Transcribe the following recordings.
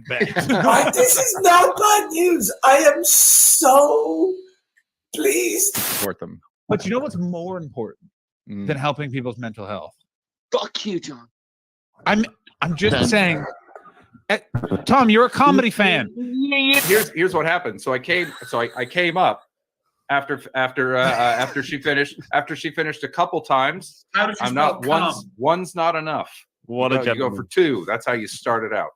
This is not bad news. I am so pleased. Support them. But you know what's more important than helping people's mental health? Fuck you, John. I'm just saying. Tom, you're a comedy fan. Here's what happened. So I came up after she finished a couple times. How did you I'm not one's not enough. What you go for two. That's how you start it out.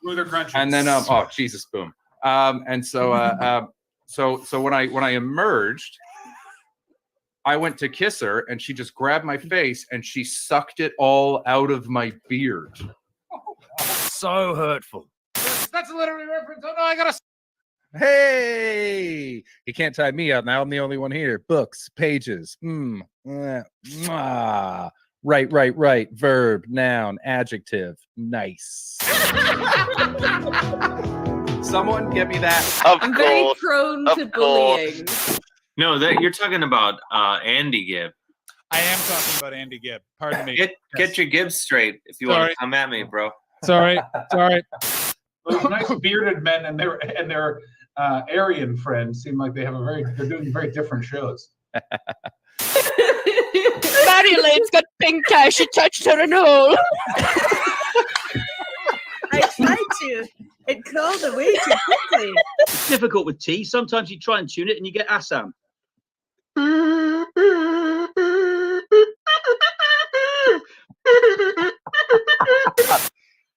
Smoother crunches. And then oh Jesus, boom. And so so when I emerged, I went to kiss her and she just grabbed my face and she sucked it all out of my beard. So hurtful. That's a literary reference. Oh no, I gotta. Hey, he can't tie me out now. I'm the only one here. Books, pages. Right. Verb, noun, adjective. Nice. Someone get me that. I'm very prone to bullying. No, that you're talking about Andy Gibb. I am talking about Andy Gibb. Pardon me. Get your Gibbs straight if you want to come at me, bro. Sorry. Those nice bearded men and their Aryan friends seem like they're doing very different shows. Marioleine's got pink eye. She touched her in a hole. I tried to. It crawled away too quickly. It's difficult with tea. Sometimes you try and tune it and you get Assam.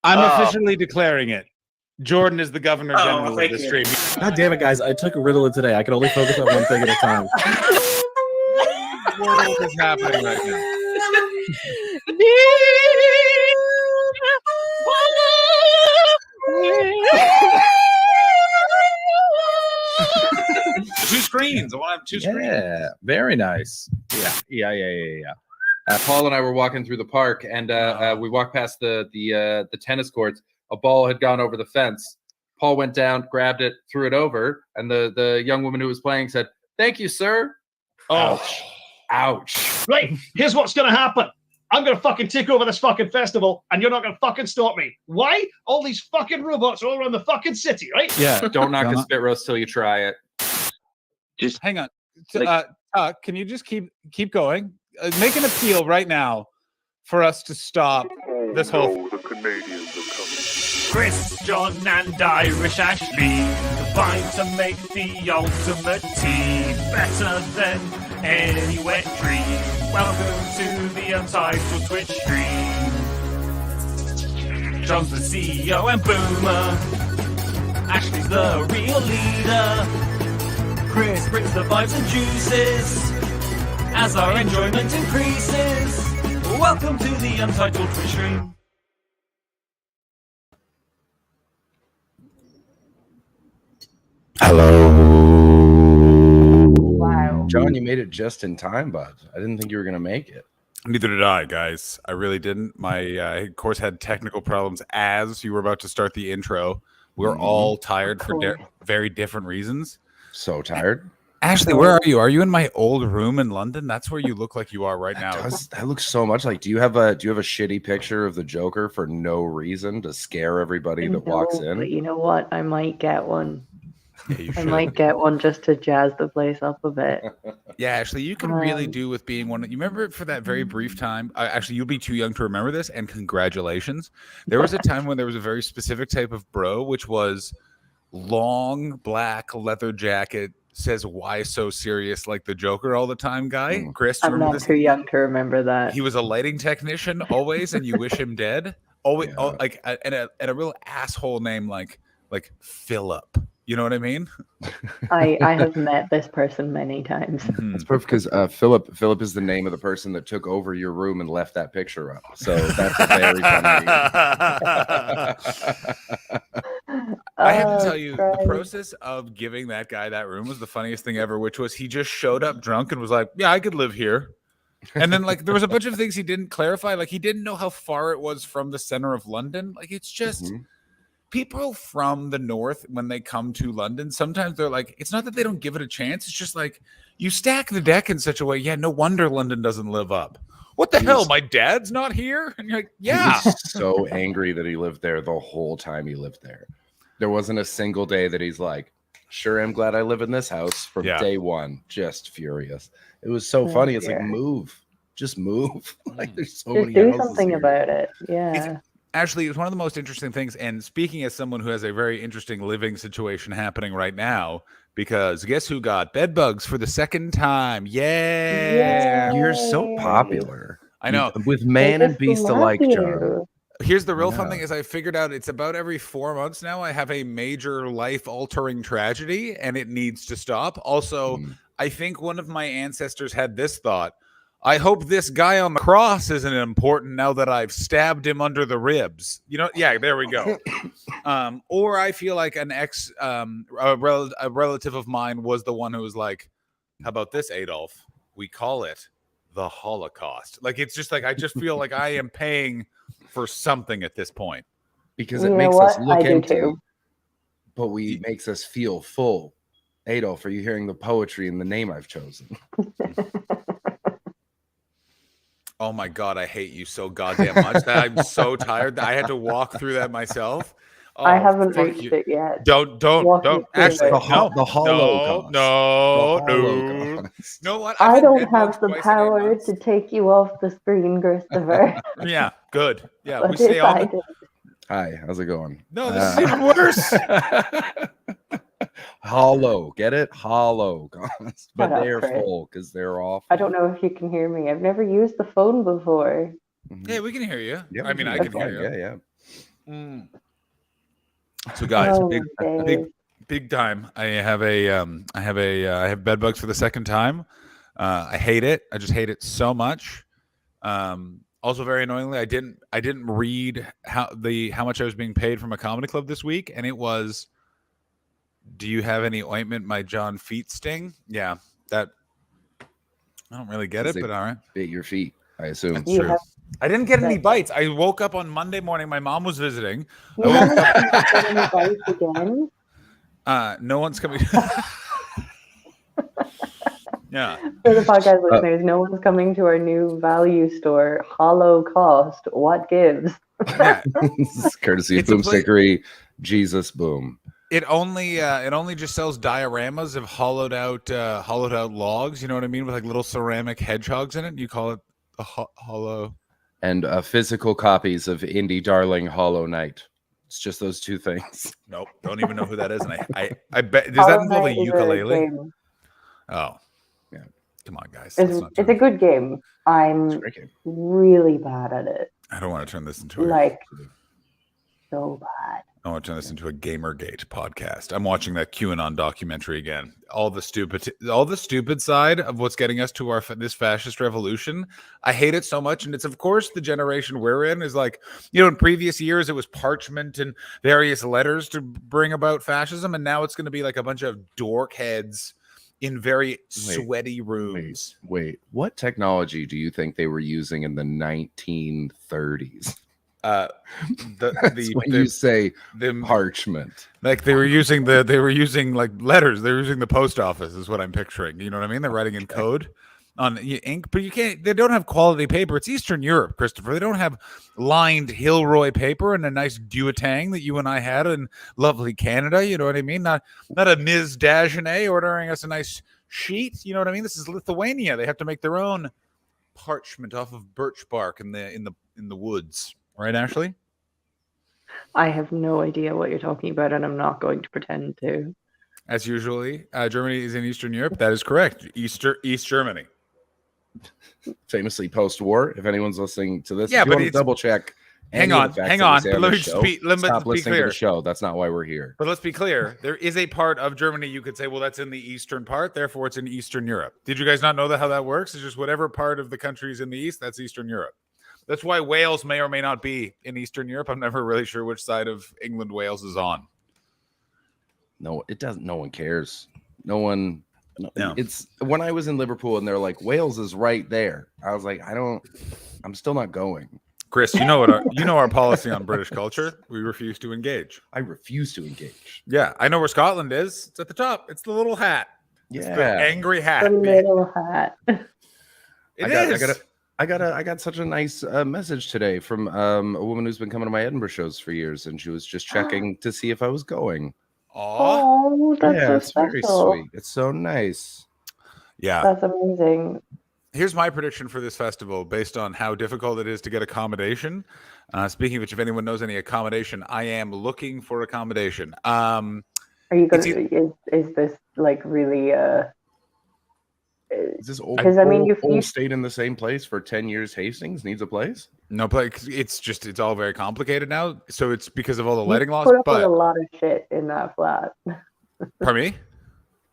I'm officially declaring it. Jordan is the Governor General of the stream. God damn it, guys. I took Ritalin today. I can only focus on one thing at a time. What is happening right now? Two screens. I want to have two screens. Yeah, very nice. Yeah. Paul and I were walking through the park, and we walked past the tennis courts. A ball had gone over the fence. Paul went down, grabbed it, threw it over, and the young woman who was playing said, "Thank you, sir." Ouch. Right, here's what's going to happen. I'm going to fucking take over this fucking festival, and you're not going to fucking stop me. Why? All these fucking robots are all around the fucking city, right? Yeah, don't knock a spit roast till you try it. Just hang on. Can you just keep going? Make an appeal right now for us to stop this whole. The Canadians are coming. Chris, John, and Irish Ashley combine to make the ultimate team, better than any wet dream. Welcome to the Untitled Twitch stream. John's the CEO and Boomer. Ashley's the real leader. Chris brings the vibes and juices as our enjoyment increases. Welcome to the Untitled Twitch stream. Hello. Wow. John, you made it just in time, bud. I didn't think you were going to make it. Neither did I, guys. I really didn't. My course had technical problems as you were about to start the intro. We were all tired for very different reasons. So tired. Ashley, where are you? Are you in my old room in London? That's where you look like you are right now. That looks so much like. Do you have a shitty picture of the Joker for no reason to scare everybody that walks in? But you know what? I might get one. Yeah, I might get one just to jazz the place up a bit. Yeah, Ashley, you can really do with being one. You remember for that very brief time? Actually, you'll be too young to remember this. And congratulations. There was a time when there was a very specific type of bro, which was long black leather jacket. Says why so serious like the Joker all the time guy. Chris, I'm not too young to remember that. He was a lighting technician always, and you wish him dead. Always, like and a real asshole name like Philip. You know what I mean? I have met this person many times. It's perfect because Philip is the name of the person that took over your room and left that picture up. So that's a very funny. I have to tell you, the process of giving that guy that room was the funniest thing ever, which was he just showed up drunk and was like, yeah, I could live here. And then like there was a bunch of things he didn't clarify. Like he didn't know how far it was from the center of London. Like it's just people from the north, when they come to London, sometimes they're like, it's not that they don't give it a chance. It's just like you stack the deck in such a way. Yeah, no wonder London doesn't live up. What the hell? My dad's not here? And you're like, yeah. He was so angry that he lived there the whole time he lived there. There wasn't a single day that he's like, sure am glad I live in this house from day one. Just furious. It was so funny. It's like, move. Just move. Like there's so many do houses something here. about it. Yeah. Actually, it's one of the most interesting things. And speaking as someone who has a very interesting living situation happening right now, because guess who got bed bugs for the second time? Yeah. You're so popular. I know. With man and beast alike, John. Here's the real fun thing is I figured out it's about every 4 months now I have a major life-altering tragedy and it needs to stop. Also, I think one of my ancestors had this thought. I hope this guy on the cross isn't important now that I've stabbed him under the ribs. You know, yeah, there we go. Or I feel like an a relative of mine was the one who was like, how about this, Adolf? We call it the Holocaust. Like, it's just like, I just feel like I am paying for something at this point. Because it makes us look empty, but makes us feel full. Adolf, are you hearing the poetry in the name I've chosen? Oh my God, I hate you so goddamn much. I'm so tired that I had to walk through that myself. Oh, I haven't reached it yet. Don't. Actually, the Holocaust. No, what? I don't have the power to take you off the screen, Christopher. Yeah, good. Yeah, But we stay if I on. did- Hi, how's it going? No, this is even worse. Hollow, get it? Holocaust. But Shut up, they're Chris. full because they're off. I don't know if you can hear me. I've never used the phone before. Yeah, we can hear you. Yeah, I mean, I can hear you. Yeah. So, guys, Oh, big time. I have bed bugs for the second time. I hate it. I just hate it so much. Also, very annoyingly, I didn't read how much I was being paid from a comedy club this week, and it was, do you have any ointment my John feet sting? Yeah, that I don't really get it, but all right. Bit your feet, I assume. That's true. I didn't get any bites. I woke up on Monday morning. My mom was visiting. You haven't got any bites again? No one's coming. Yeah. For the podcast listeners, no one's coming to our new value store, Hollow Cost. What gives? This is courtesy of It's a Boomstickery. Jesus Boom. It only just sells dioramas of hollowed out logs. You know what I mean, with like little ceramic hedgehogs in it. You call it a hollow. And physical copies of Indie Darling Hollow Knight. It's just those two things. Nope, don't even know who that is. And I bet, does that involve a Hollow Knight is ukulele? game. Oh, yeah. Come on, guys. It's a good game. I'm really bad at it. I don't want to turn this into Like, so bad. I want to turn this into a Gamergate podcast. I'm watching that QAnon documentary again. All the stupid side of what's getting us to this fascist revolution. I hate it so much, and it's of course the generation we're in is like, you know, in previous years it was parchment and various letters to bring about fascism, and now it's going to be like a bunch of dork heads in very sweaty rooms. Wait, what technology do you think they were using in the 1930s? When you say the parchment, like they were using like letters. They were using the post office, is what I'm picturing. You know what I mean? They're writing in code on ink, but you can't. They don't have quality paper. It's Eastern Europe, Christopher. They don't have lined Hilroy paper and a nice Duotang that you and I had in lovely Canada. You know what I mean? Not a Ms. Dagenet ordering us a nice sheet. You know what I mean? This is Lithuania. They have to make their own parchment off of birch bark in the woods. Right, Ashley? I have no idea what you're talking about, and I'm not going to pretend to. As usually, Germany is in Eastern Europe. That is correct. East Germany. Famously post-war. If anyone's listening to this, yeah, if you but want to double check. Hang on. But let me show, be stop listening clear. to the show. That's not why we're here. But let's be clear. There is a part of Germany you could say, well, that's in the eastern part, therefore it's in Eastern Europe. Did you guys not know how that works? It's just whatever part of the country is in the east, that's Eastern Europe. That's why Wales may or may not be in Eastern Europe. I'm never really sure which side of England Wales is on. No, it doesn't. No one cares. No one. No. It's when I was in Liverpool and they're like, Wales is right there. I was like, I'm still not going. Chris, you know our policy on British culture. We refuse to engage. I refuse to engage. Yeah, I know where Scotland is. It's at the top. It's the little hat. Yeah, it's the angry hat. The little hat. I I got such a nice message today from a woman who's been coming to my Edinburgh shows for years, and she was just checking to see if I was going. Oh, that's so it's very special. sweet. It's so nice. Yeah. That's amazing. Here's my prediction for this festival based on how difficult it is to get accommodation. Speaking of which, if anyone knows any accommodation, I am looking for accommodation. Are you going to, is this like really, Is this old, 'cause, I mean, old stayed in the same place for 10 years? Hastings needs a place? No place. It's all very complicated now. So it's because of all the you letting laws. put up with But a lot of shit in that flat. pardon me?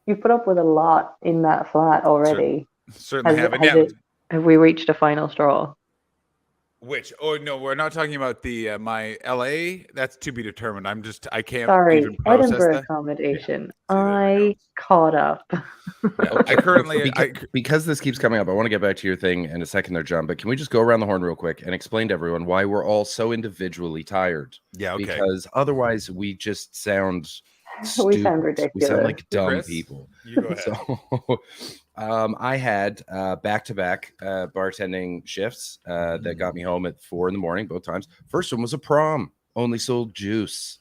You put up with a lot in that flat already. Certainly haven't. Have we reached a final straw? Which? Oh no, we're not talking about the my LA. That's to be determined. I can't. Sorry, even process Edinburgh that. accommodation. I caught up. I currently because this keeps coming up. I want to get back to your thing in a second there, John. But can we just go around the horn real quick and explain to everyone why we're all so individually tired? Yeah, okay. Because otherwise we just sound We stupid. sound We ridiculous. sound like dumb Chris, people. you go ahead. So, I had back-to-back bartending shifts that got me home at 4 a.m. both times. First one was a prom. Only sold juice.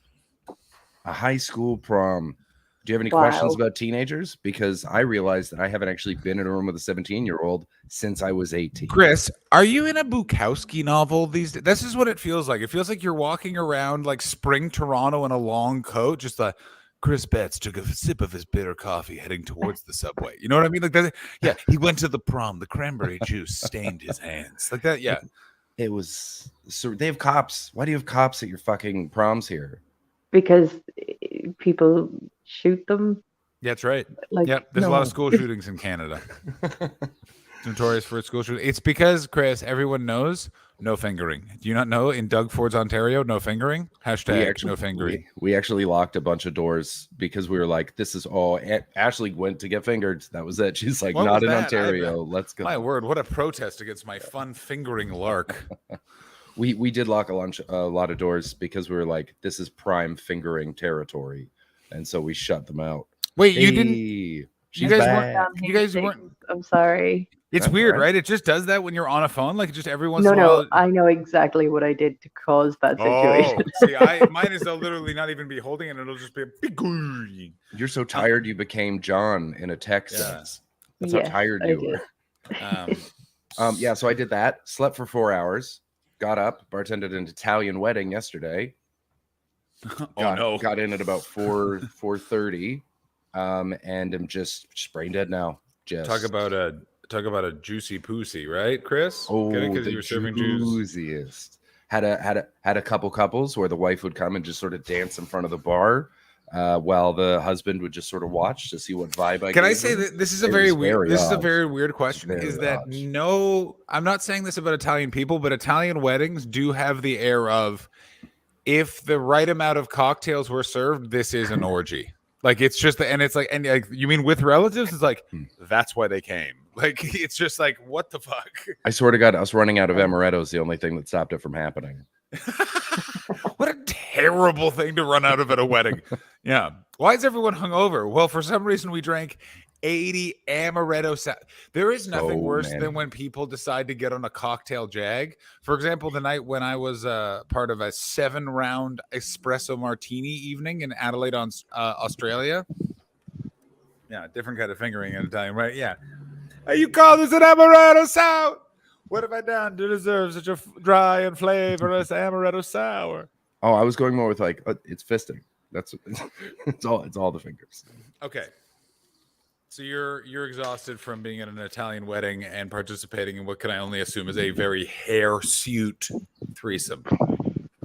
A high school prom. Do you have any questions about teenagers? Because I realized that I haven't actually been in a room with a 17-year-old since I was 18. Chris, are you in a Bukowski novel these days? This is what it feels like. It feels like you're walking around like spring Toronto in a long coat, just like Chris Betts took a sip of his bitter coffee heading towards the subway. You know what I mean? Like that. Yeah, he went to the prom. The cranberry juice stained his hands. Like that. Yeah. It was. So they have cops. Why do you have cops at your fucking proms here? Because people shoot them. Yeah, that's right. Like, yeah, there's a lot of school shootings in Canada. It's notorious for its school shooting. It's because, Chris, everyone knows no fingering. Do you not know in Doug Ford's Ontario, no fingering? Hashtag no fingering. We actually locked a bunch of doors because we were like, this is all. Ashley went to get fingered. That was it. She's like, What not was in that? Ontario. Let's go. My word, what a protest against my fun fingering lark. We did lock a lot of doors because we were like, this is prime fingering territory. And so we shut them out. Wait, you Hey, didn't. she's You guys back. weren't. You guys weren't. I'm sorry. It's That's weird, right. right? It just does that when you're on a phone. Like just every once No, in a while. no, I know exactly what I did to cause that situation. Oh, see, mine is they'll literally not even be holding it, and it'll just be a big. You're so tired you became John in a text. Yeah. That's Yes, how tired I you did. were. Yeah, so I did that. Slept for 4 hours. Got up. Bartended an Italian wedding yesterday. Got in at about 4:30. And I'm just brain dead now. Just Talk about a juicy pussy, right, Chris? Oh, because the you were serving juice. juiciest. Had a couple couples where the wife would come and just sort of dance in front of the bar, while the husband would just sort of watch to see what vibe I. Can I gave say him. that this is a It very was weird? This is a odd. very weird question. Very Is that odd. no? I'm not saying this about Italian people, but Italian weddings do have the air of if the right amount of cocktails were served, this is an orgy. Like it's just and it's like and like you mean with relatives? It's like that's why they came. Like it's just like what the fuck. I swear to God, us running out of amaretto is the only thing that stopped it from happening. What a terrible thing to run out of at a wedding. Yeah. Why is everyone hungover? Well, for some reason we drank 80 amaretto. There is nothing worse than when people decide to get on a cocktail jag. For example, the night when I was part of a 7-round espresso martini evening in Adelaide, Australia. Yeah, different kind of fingering in Italian, right? Yeah. Hey, you call this an amaretto sour? What have I done to deserve such a dry and flavorless amaretto sour? Oh, I was going more with like it's fisting. That's it's all the fingers. Okay. So you're exhausted from being at an Italian wedding and participating in what can I only assume is a very hirsute threesome.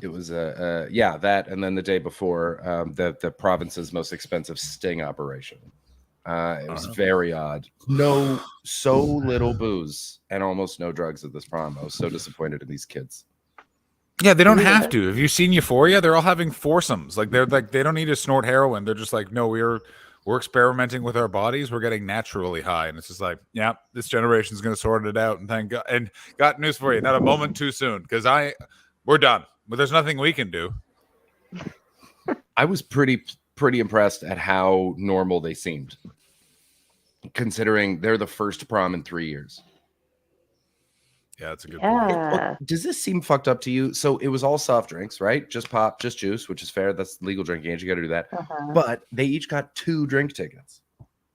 It was yeah, that, and then the day before, the province's most expensive sting operation. It was very odd. So little booze and almost no drugs at this prom. I was so disappointed in these kids. Yeah, they don't have to. Have you seen Euphoria? They're all having foursomes. Like they don't need to snort heroin. They're just like, no, we're experimenting with our bodies. We're getting naturally high, and it's just like, yeah, this generation's gonna sort it out. And thank God. And got news for you, not a moment too soon, because we're done. But there's nothing we can do. I was pretty impressed at how normal they seemed, considering they're the first prom in 3 years. Yeah, that's a good point. Yeah. Does this seem fucked up to you? So it was all soft drinks, right? Just pop, just juice, which is fair. That's legal drinking age. You got to do that. But they each got 2 drink tickets.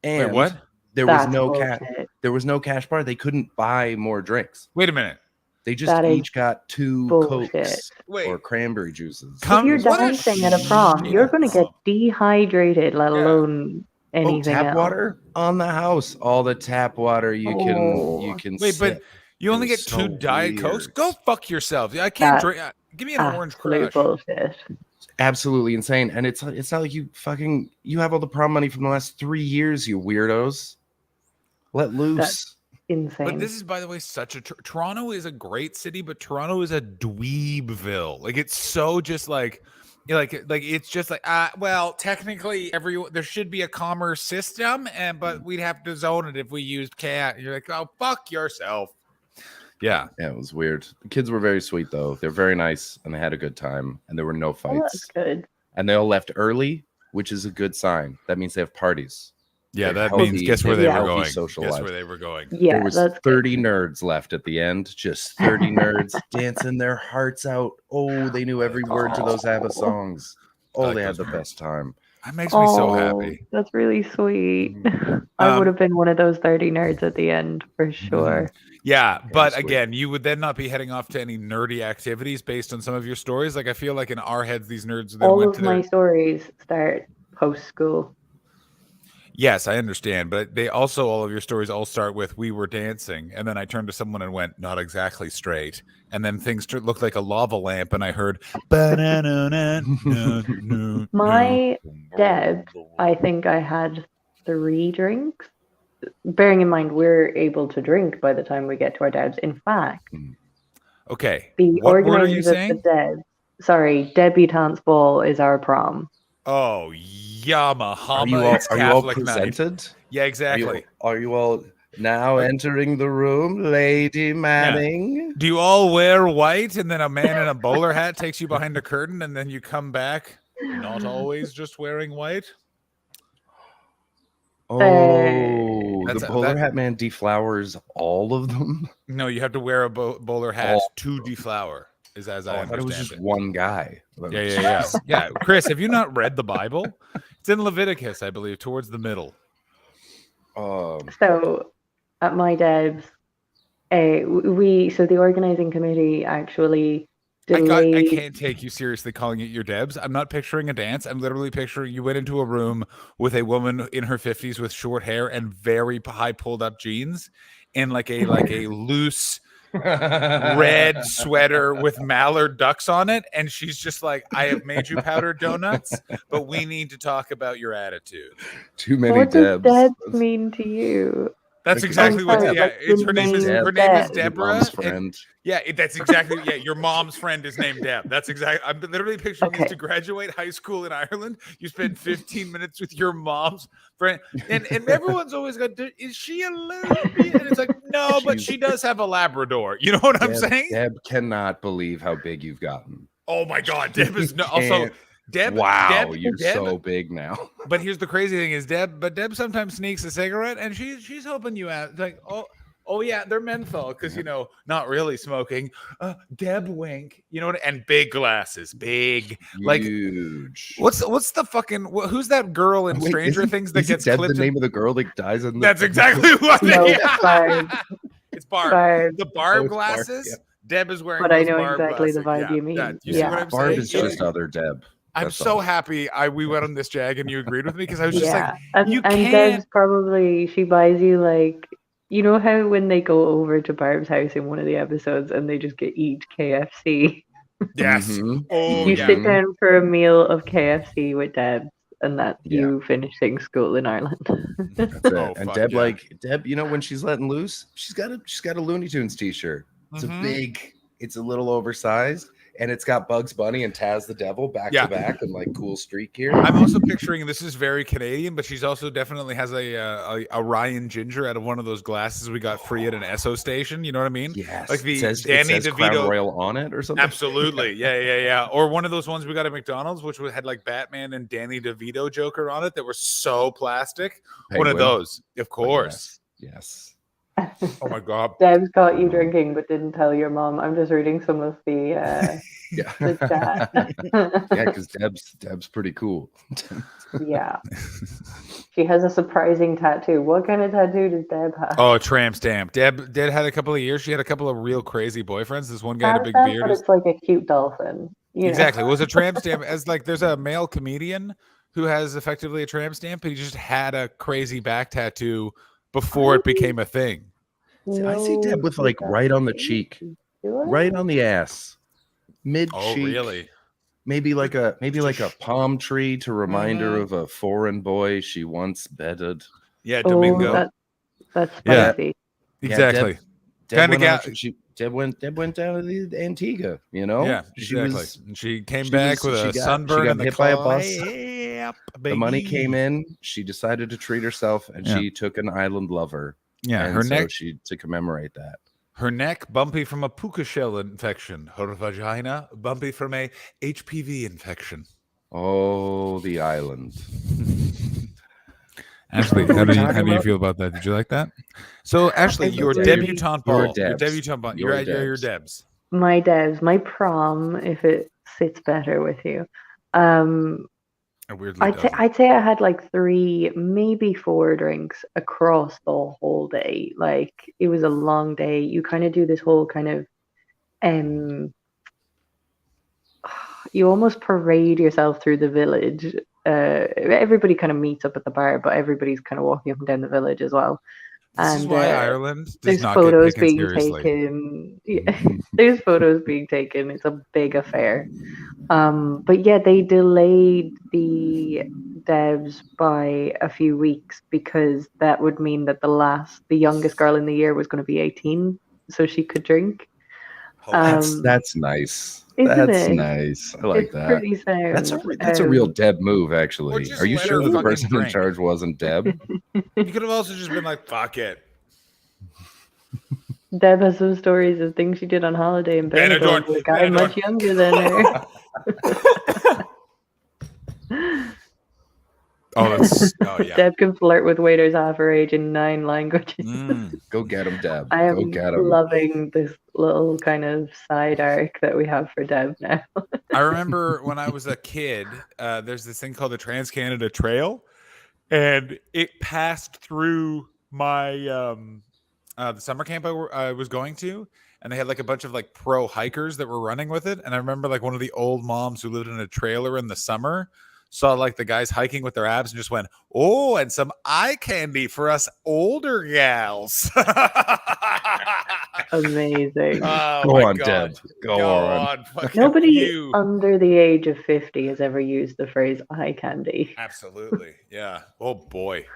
And Wait, what? There was That's no bullshit. There was no cash bar. They couldn't buy more drinks. Wait a minute. They just That is each got 2 bullshit. Cokes Wait. or cranberry juices. If you're dancing at a prom, you're going to get dehydrated, let alone anything tap else. water on the house. All the tap water you can Wait, but sip. you only It get was 2 so Diet Cokes? weird. Go fuck yourself. I can't That's drink. Give me an orange absolute crush. bullshit. Absolutely insane. And it's not like you have all the prom money from the last 3 years, you weirdos. Let loose. That's insane. But this is, by the way, such a Toronto is a great city, but Toronto is a dweebville. Like it's so just like it's just like well, technically there should be a commerce system, but we'd have to zone it if we used cat. You're like, oh, fuck yourself. Yeah, it was weird. The kids were very sweet though. They're very nice and they had a good time and there were no Oh, fights. that's good. And they all left early, which is a good sign. That means they have parties. Yeah, They're that means healthy- guess where they're they were healthy going. social Guess lives. where they were going. Yeah, there was that's 30 nerds left at the end, just 30 nerds dancing their hearts out. Oh, they knew every word to those ABBA songs. Oh, like they had those the nerds. best time. That makes me so happy. That's really sweet. I would have been one of those 30 nerds at the end for sure. Yeah, but sweet. again, you would then not be heading off to any nerdy activities based on some of your stories. Like I feel like in our heads, these nerds then All went of to their my stories start post school. Yes, I understand, but they also all of your stories all start with "we were dancing," and then I turned to someone and went, "Not exactly straight," and then things looked like a lava lamp, and I heard, My Deb, I think I had 3 drinks. Bearing in mind we're able to drink by the time we get to our Debs. In fact, Okay, the what word are you organizers of saying? the Debs, sorry, debutante's ball is our prom. Oh, Yamahama! Are you all, It's are you all Catholic night. presented? Yeah, exactly. Are you all now entering the room, Lady Manning? Do you all wear white, and then a man in a bowler hat takes you behind a curtain, and then you come back not always just wearing white? Oh, That's the a- bowler that- hat man deflowers all of them. No, you have to wear a bowler hat Oh. to deflower. Is as I I thought understand it was just it. one guy. Yeah. Chris, have you not read the Bible? It's in Leviticus, I believe, towards the middle. So at my Debs, so the organizing committee actually I delayed. can't take you seriously calling it your Debs. I'm not picturing a dance. I'm literally picturing you went into a room with a woman in her 50s with short hair and very high pulled up jeans and like a loose red sweater with mallard ducks on it, and she's just like, I have made you powdered donuts, but we need to talk about your attitude. Too many What does Debs. Debs mean to you? That's exactly what. sorry, Yeah, like it's the her name is name her name is Deb. Deborah. Mom's and- friend. yeah, that's exactly. Yeah, your mom's friend is named Deb. That's exactly. I'm literally picturing you Okay. to graduate high school in Ireland. You spend 15 minutes with your mom's friend, and everyone's always got. Is she a lesbian? And it's like, no, but she does have a Labrador. You know what I'm saying? Deb cannot believe how big you've gotten. Oh my God, Deb is no, also Can't- Deb. Wow, Deb, you're Deb, so big now. But here's the crazy thing: is Deb sometimes sneaks a cigarette, and she's helping you out. Like, oh yeah, they're menthol because not really smoking. Deb wink, and big glasses, big like Huge. what's the fucking who's that girl in Wait, Stranger isn't- Things that isn't gets Deb clipped? the name of the girl that dies in the That's exactly what. No, yeah. Barb. It's Barb. Barb. The Oh, Barb it's Barb, glasses. yeah. Deb is wearing. But I those know Barb exactly the glasses. vibe you mean. You see Yeah. what I'm Barb saying? is just other Deb. I'm That's so all. happy we went on this Jag and you agreed with me because I was just like, and, you and can't. Deb's probably, she buys you like, you know how when they go over to Barb's house in one of the episodes and they just eat KFC? Yes. Mhm. Oh, You yeah. sit down for a meal of KFC with Deb, and that's Yeah. you finishing school in Ireland. That's it. Oh, and fuck Deb, yeah. Deb, when she's letting loose, she's got a Looney Tunes t-shirt. It's Mhm. it's a little oversized, and it's got Bugs Bunny and Taz the Devil back Yeah. to back and like cool street gear. I'm also picturing this is very Canadian, but she's also definitely has a Ryan Ginger out of one of those glasses we got free at an Esso station. You know what I mean? Yes. Like the it Danny says Crown DeVito. Royal on it or something. Absolutely. Yeah. Or one of those ones we got at McDonald's, which had like Batman and Danny DeVito Joker on it that were so plastic. One of Penguin. those, of course. Yes. Oh my god. Deb's caught you drinking but didn't tell your mom. I'm just reading some of the chat. Yeah, because Deb's pretty cool. Yeah. She has a surprising tattoo. What kind of tattoo does Deb have? Oh, tramp stamp. Deb had a couple of years. She had a couple of real crazy boyfriends. This one guy had a big beard. But it's like a cute dolphin. Exactly. It was a tramp stamp. As like, there's a male comedian who has effectively a tramp stamp, but he just had a crazy back tattoo before it became a thing. I see Deb with like right on the cheek, right on the ass, mid cheek. Oh, really? Maybe like a palm tree to remind her of a foreign boy she once bedded. Yeah, Domingo. That's spicy. Yeah, exactly. Deb went down to the Antigua, you know? Yeah, exactly. She came back with a sunburn and hit by a bus. The money came in. She decided to treat herself, and she took an island lover. Yeah, and her so neck to commemorate that. Her neck bumpy from a puka shell infection. Her vagina bumpy from a HPV infection. Oh, the island. Ashley, how do you feel about that? Did you like that? So, Ashley, your debutante ball. Your debutante ball. You're your Debs. My Debs. My prom, if it sits better with you. I'd say I had like 3, maybe 4 drinks across the whole day. Like, it was a long day. You kind of do this whole kind of you almost parade yourself through the village. Everybody kind of meets up at the bar, but everybody's kind of walking up and down the village as well. This is why Ireland does not photos get taken being seriously. taken. Yeah, there's photos being taken. It's a big affair. But yeah, they delayed the Debs by a few weeks because that would mean that the youngest girl in the year was going to be 18, so she could drink. That's nice. That's nice. I like that. Pretty sound. That's a real Deb move, actually. Are you sure the person in charge wasn't Deb? You could have also just been like, "Fuck it." Deb has some stories of things she did on holiday in Benidorm with a guy much younger than her. Yeah. Deb can flirt with waiters half her age in 9 languages. Go get him, Deb. I am Go get him. loving this little kind of side arc that we have for Deb now. I remember when I was a kid, there's this thing called the Trans-Canada Trail, and it passed through my the summer camp I was going to, and they had like a bunch of like pro hikers that were running with it. And I remember like one of the old moms who lived in a trailer in the summer saw like the guys hiking with their abs and just went, "Oh, and some eye candy for us older gals." Amazing. Oh, Go on, Deb. Go on. Nobody under the age of 50 has ever used the phrase eye candy. Absolutely. Yeah. Oh boy.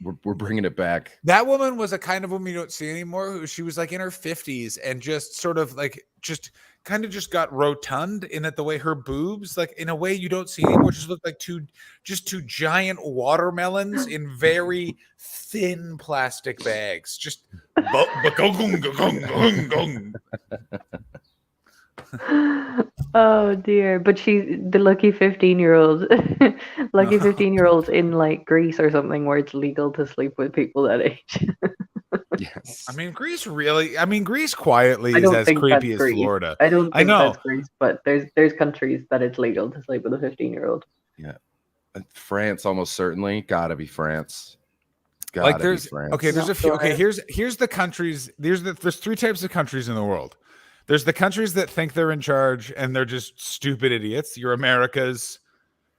We're bringing it back. That woman was a kind of woman you don't see anymore. She was like in her 50s and just sort of like just got rotund in that the way her boobs, like in a way you don't see anymore, just looked like two giant watermelons in very thin plastic bags. Just Oh dear. But she's the lucky 15-year-old. Lucky 15-year-olds in like Greece or something where it's legal to sleep with people that age. Yes. I mean, Greece quietly is as creepy as Florida. I don't think I know. that's Greece, but there's countries that it's legal to sleep with a 15-year-old. Yeah. France almost certainly. Gotta be France. There's a few. Okay, here's the countries. There's 3 types of countries in the world. There's the countries that think they're in charge and they're just stupid idiots. Your Americas,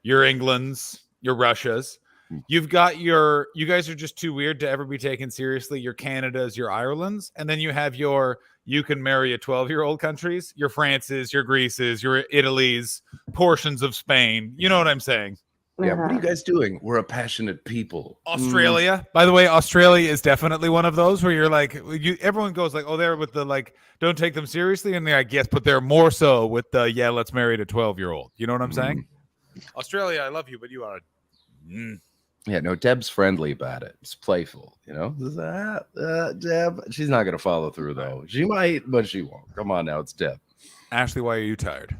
your Englands, your Russias. You've got you guys are just too weird to ever be taken seriously. Your Canadas, your Irelands, and then you have you can marry a 12-year-old countries, your Frances, your Greeces, your Italies, portions of Spain. You know what I'm saying? Yeah, what are you guys doing? We're a passionate people. Australia, by the way, Australia is definitely one of those where you're like, everyone goes like, oh, they're with the like, don't take them seriously, and they're like, yes, but they're more so with the let's marry a 12-year-old. You know what I'm saying? Australia, I love you, but you are. Yeah, no, Deb's friendly about it. It's playful, you know. Deb, she's not gonna follow through though. She might, but she won't. Come on now, it's Deb. Ashley, why are you tired?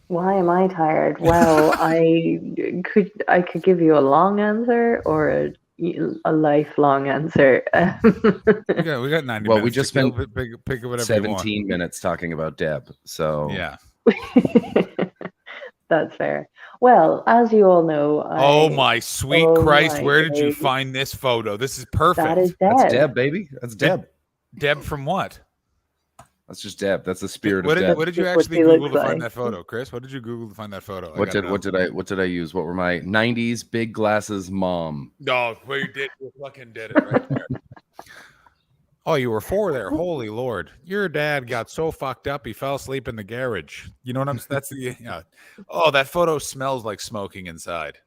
Why am I tired? Well, I could give you a long answer or a a lifelong answer. We got 90 minutes. Well, we just spent pick whatever 17 minutes talking about Deb. So yeah. That's fair. Well, as you all know, Oh my sweet Christ! Where did you find this photo? This is perfect. That is Deb. That's Deb, baby. That's Deb. Deb from what? That's just Deb. That's the spirit What of did, Deb. what did you actually Google to find that photo, Chris? What did you Google to find that photo? What did I use? What were my 90s big glasses mom? No, well, you did. You fucking did it right there. Oh, you were 4 there. Holy Lord. Your dad got so fucked up he fell asleep in the garage. You know what I'm saying? That's the yeah. Oh, that photo smells like smoking inside.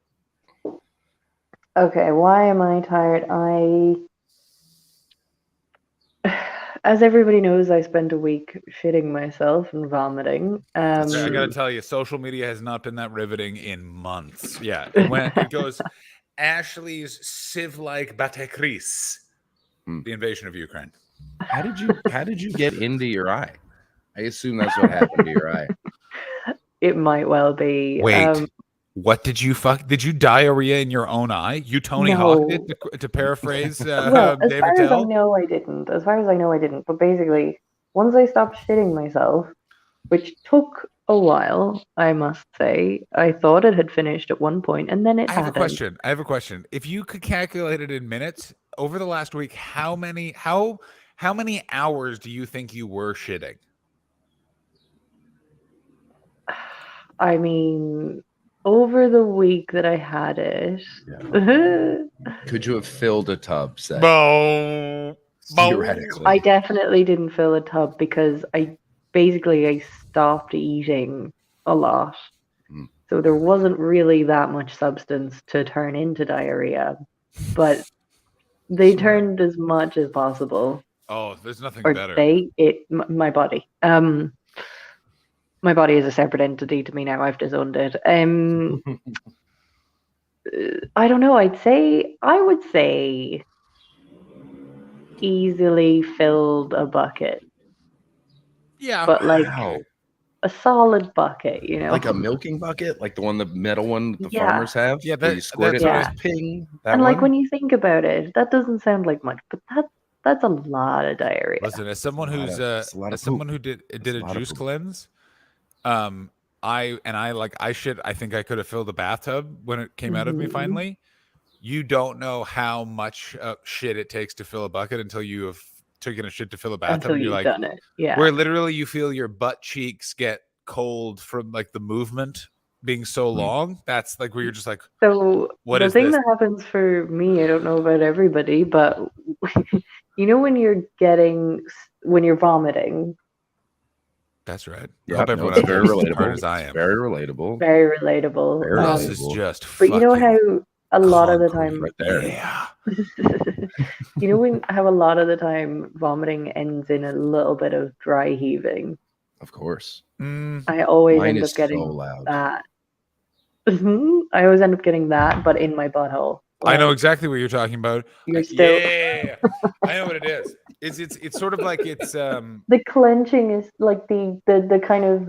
Okay, why am I tired? As everybody knows, I spent a week shitting myself and vomiting. I gotta tell you, social media has not been that riveting in months. Yeah, it goes Ashley's Civ-like Batecris. The invasion of Ukraine. How did you get into your eye? I assume that's what happened to your eye. It might well be. Wait, what did you fuck? Did you diarrhea in your own eye? You Tony Hawked it, to paraphrase well, as David far as I Tell? know, I didn't. As far as I know, I didn't. But basically, once I stopped shitting myself, which took a while, I must say, I thought it had finished at one point, and then it I have hadn't. a question. If you could calculate it in minutes over the last week, how many hours do you think you were shitting? I mean, over the week that I had it, Could you have filled a tub, say? Theoretically. I definitely didn't fill a tub because I stopped eating a lot. So there wasn't really that much substance to turn into diarrhea, but they turned as much as possible. Oh, there's nothing Or better. my body. My body is a separate entity to me now. I've disowned it. I don't know. I would say easily filled a bucket. Yeah, but like a solid bucket, you know, like a milking bucket, like the metal one the Yeah. farmers have. Yeah, where you squirt it, that's and ping. That and one? like when you think about it, that doesn't sound like much, but that's a lot of diarrhea. Listen, as someone It's a lot who's of- it's a lot of as someone poop. who did It's a a lot of juice poop. cleanse, I think I could have filled the bathtub when it came out of me Mhm. finally. You don't know how much shit it takes to fill a bucket until you have taken a shit to fill a bathtub. Until and you're you've like, done it, yeah. Where literally you feel your butt cheeks get cold from like the movement being so long. That's like where you're just like, So what the is thing this? that happens for me, I don't know about everybody, but you know when you're vomiting, That's right. I Yeah, hope no, everyone it's out there very is as smart relatable. as I am. Very relatable. very relatable. Very This is relatable. just But you know how a lot of the concrete time, right there. Yeah. you know how a lot of the time vomiting ends in a little bit of dry heaving. Of course. I always Mine end is up getting so loud. that. I always end up getting that, but in my butthole. I know Like, exactly what you're talking about. You're still Yeah, I know what it is. It's sort of like it's the clenching is like the kind of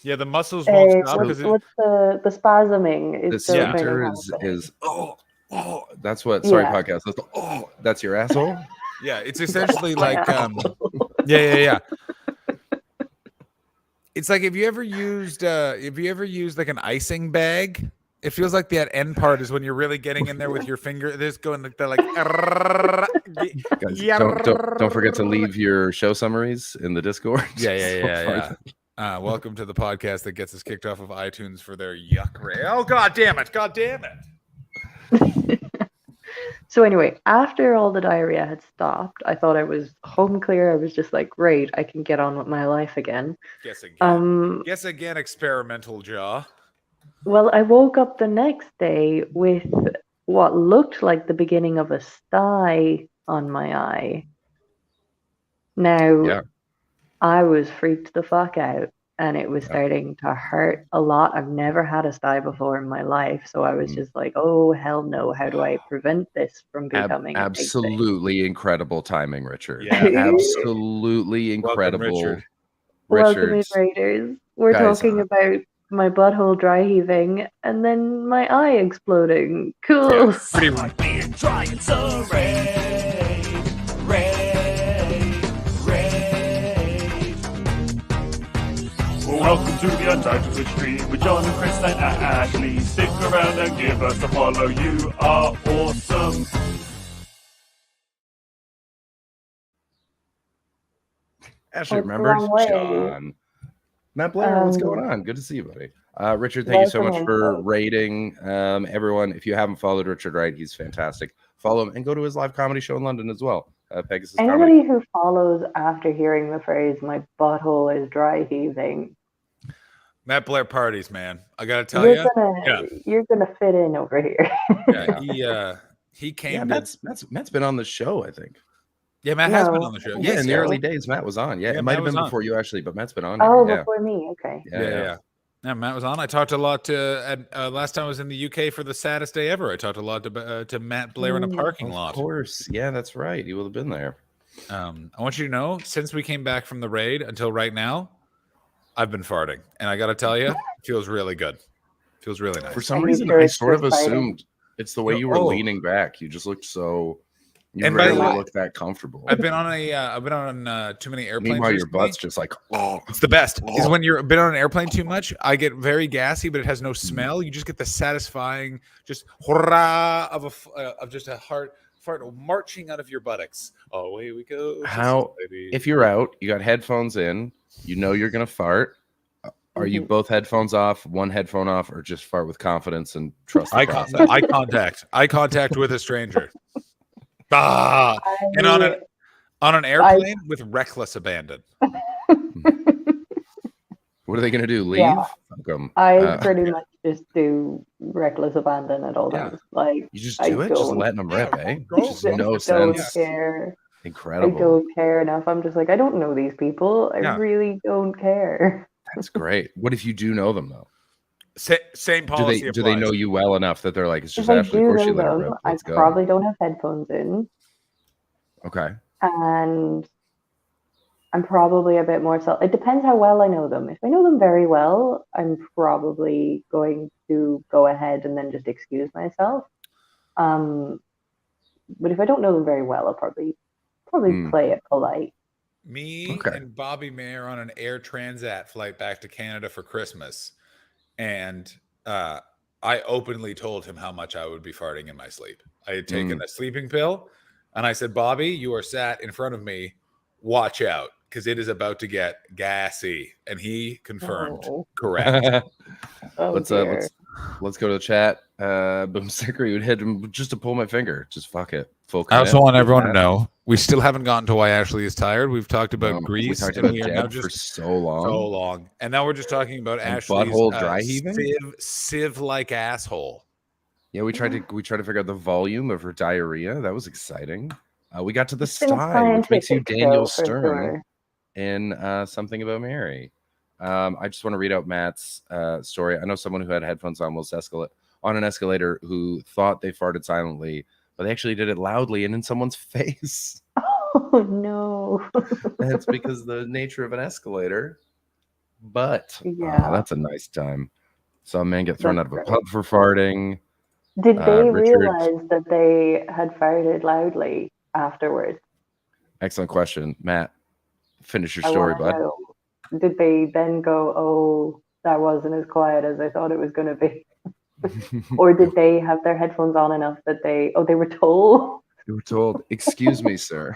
yeah, the muscles won't stop what's, because what's the spasming The is still kind of sphincter happening. is that's what sorry Yeah. podcast. That's your asshole. yeah, it's essentially like yeah. It's like if you ever used like an icing bag, it feels like that end part is when you're really getting in there with your finger. This going like they're like Guys, don't forget to leave your show summaries in the Discord. Yeah. Welcome to the podcast that gets us kicked off of iTunes for their yuck ray. Oh god damn it! So anyway, after all the diarrhea had stopped, I thought I was home clear. I was just like, great, I can get on with my life again. Guess again, experimental jaw. Well, I woke up the next day with what looked like the beginning of a sty on my eye. Now, Yeah. I was freaked the fuck out, and it was starting to hurt a lot. I've never had a sty before in my life, so I was just like, oh, hell no. How do I prevent this from becoming a big thing? Absolutely incredible timing, Richard. Yeah. Absolutely incredible. Richard. Welcome in, Richard's- Raiders. We're Guys, talking about my butthole dry heaving and then my eye exploding. Cool. Pretty trying some rave. Welcome to the Untitled Twitch stream with John and Chris and Ashley. Stick around and give us a follow. You are awesome. Ashley What's the remembers wrong way? John. Matt Blair, what's going on? Good to see you, buddy. Richard, thank you so much for rating. Everyone, if you haven't followed Richard Wright, he's fantastic. Follow him and go to his live comedy show in London as well. Pegasus Anybody Comedy. who follows after hearing the phrase "my butthole is dry heaving," Matt Blair parties, man. I gotta tell you, you're gonna fit in over here. He came. Yeah, Matt's been on the show, I think. Yeah, Matt has been on the show. Yeah, in the early days, Matt was on. Yeah, it might have been before you, actually, but Matt's been on. Oh, yeah. before me. Okay. Yeah. Matt was on. I talked a lot to. Last time I was in the UK for the saddest day ever. I talked a lot to Matt Blair in a parking lot. Of course, yeah, that's right. You will have been there. I want you to know, since we came back from the raid until right now, I've been farting, and I got to tell you, it feels really good. Feels really nice. For some reason, I sort of assumed it's the way you were leaning back. You just looked so. You rarely look that comfortable. I've been on too many airplanes. Meanwhile, your recently. butt's just like, oh, it's the best. Because when you've been on an airplane too much, I get very gassy, but it has no smell. You just get the satisfying, just hurrah of just a heart fart marching out of your buttocks. Oh, away we go. How? If you're out, you got headphones in. You know you're gonna fart. Are you both headphones off, one headphone off, or just fart with confidence and trust the process? Eye contact with a stranger. And on an airplane with reckless abandon. What are they going to do? Leave? Yeah. I pretty much just do reckless abandon at all times. Like you just do it, just letting them rip, eh? Just no don't sense. care. Incredible. I don't care enough. I'm just like, I don't know these people. I really don't care. That's great. What if you do know them though? Same policy. Do they know you well enough that they're like, it's just If I Ashley? Of do course you know let her them, rip. I Let's go. probably don't have headphones in. Okay. And I'm probably a bit more it depends how well I know them. If I know them very well, I'm probably going to go ahead and then just excuse myself. But if I don't know them very well, I'll probably play it polite. Me and Bobby May are on an Air Transat flight back to Canada for Christmas, and I openly told him how much I would be farting in my sleep. I had taken a sleeping pill, and I said, Bobby, you are sat in front of me. Watch out, because it is about to get gassy. And he confirmed correct. Let's go to the chat. Boom Sticker, you would hit him just to pull my finger. Just fuck it. Full I also want everyone to know we still haven't gotten to why Ashley is tired. We've talked about Greece. We talked and about we are Deb now just for so long. And now we're just talking about And Ashley's butthole dry heaving? sieve-like asshole. Yeah, we tried to figure out the volume of her diarrhea. That was exciting. We got to the It's been style, which makes you scientific, Daniel though, for Stern sure. in Something About Mary. I just want to read out Matt's story. I know someone who had headphones on on an escalator who thought they farted silently, but they actually did it loudly and in someone's face. Oh no! That's because the nature of an escalator. But Yeah. that's a nice time. Saw a man get thrown out of a pub for farting. Did they Richard, realize that they had farted loudly afterwards? excellent question, Matt. Finish your I story, wanna bud. know. Did they then go, "Oh, that wasn't as quiet as I thought it was going to be," or did they have their headphones on enough that they were told? You were told, "Excuse me, sir.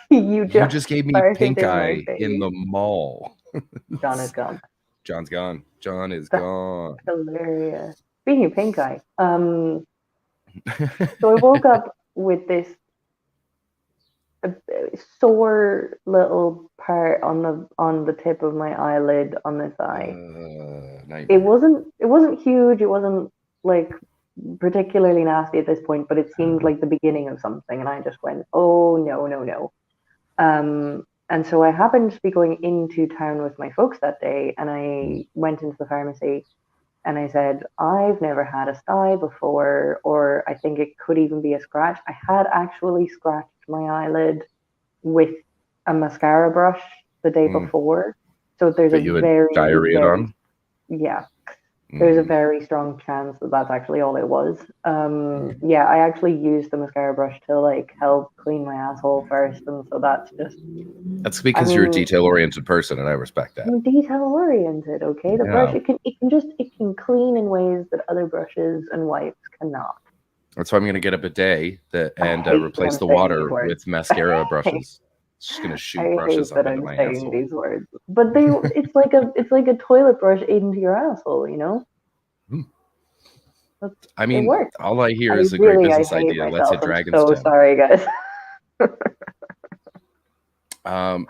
you You just gave me farted pink in my eye face." in the mall." John is gone. John's gone. John is gone. Hilarious. Speaking of pink eye, so I woke up with this sore little part on the tip of my eyelid on this eye. It wasn't huge. It wasn't like particularly nasty at this point, but it seemed like the beginning of something, and I just went, "Oh no." And so I happened to be going into town with my folks that day, and I went into the pharmacy and I said, "I've never had a sty before, or I think it could even be a scratch." I had actually scratched my eyelid with a mascara brush the day before. So there's That you had very diarrhea on? Yeah. There's a very strong chance that that's actually all it was. Yeah, I actually used the mascara brush to like help clean my asshole first, and so that's just. That's because you're a detail-oriented person, and I respect that. I'm detail-oriented, okay? The brush it can clean in ways that other brushes and wipes cannot. That's why I'm gonna get a bidet and replace the water with mascara brushes. It's just gonna shoot brushes up into my asshole. These words, but it's like a toilet brush into your asshole, you know. I mean, all I hear is a really, great business idea. myself. Let's hit Dragon's I'm so Den. sorry, guys.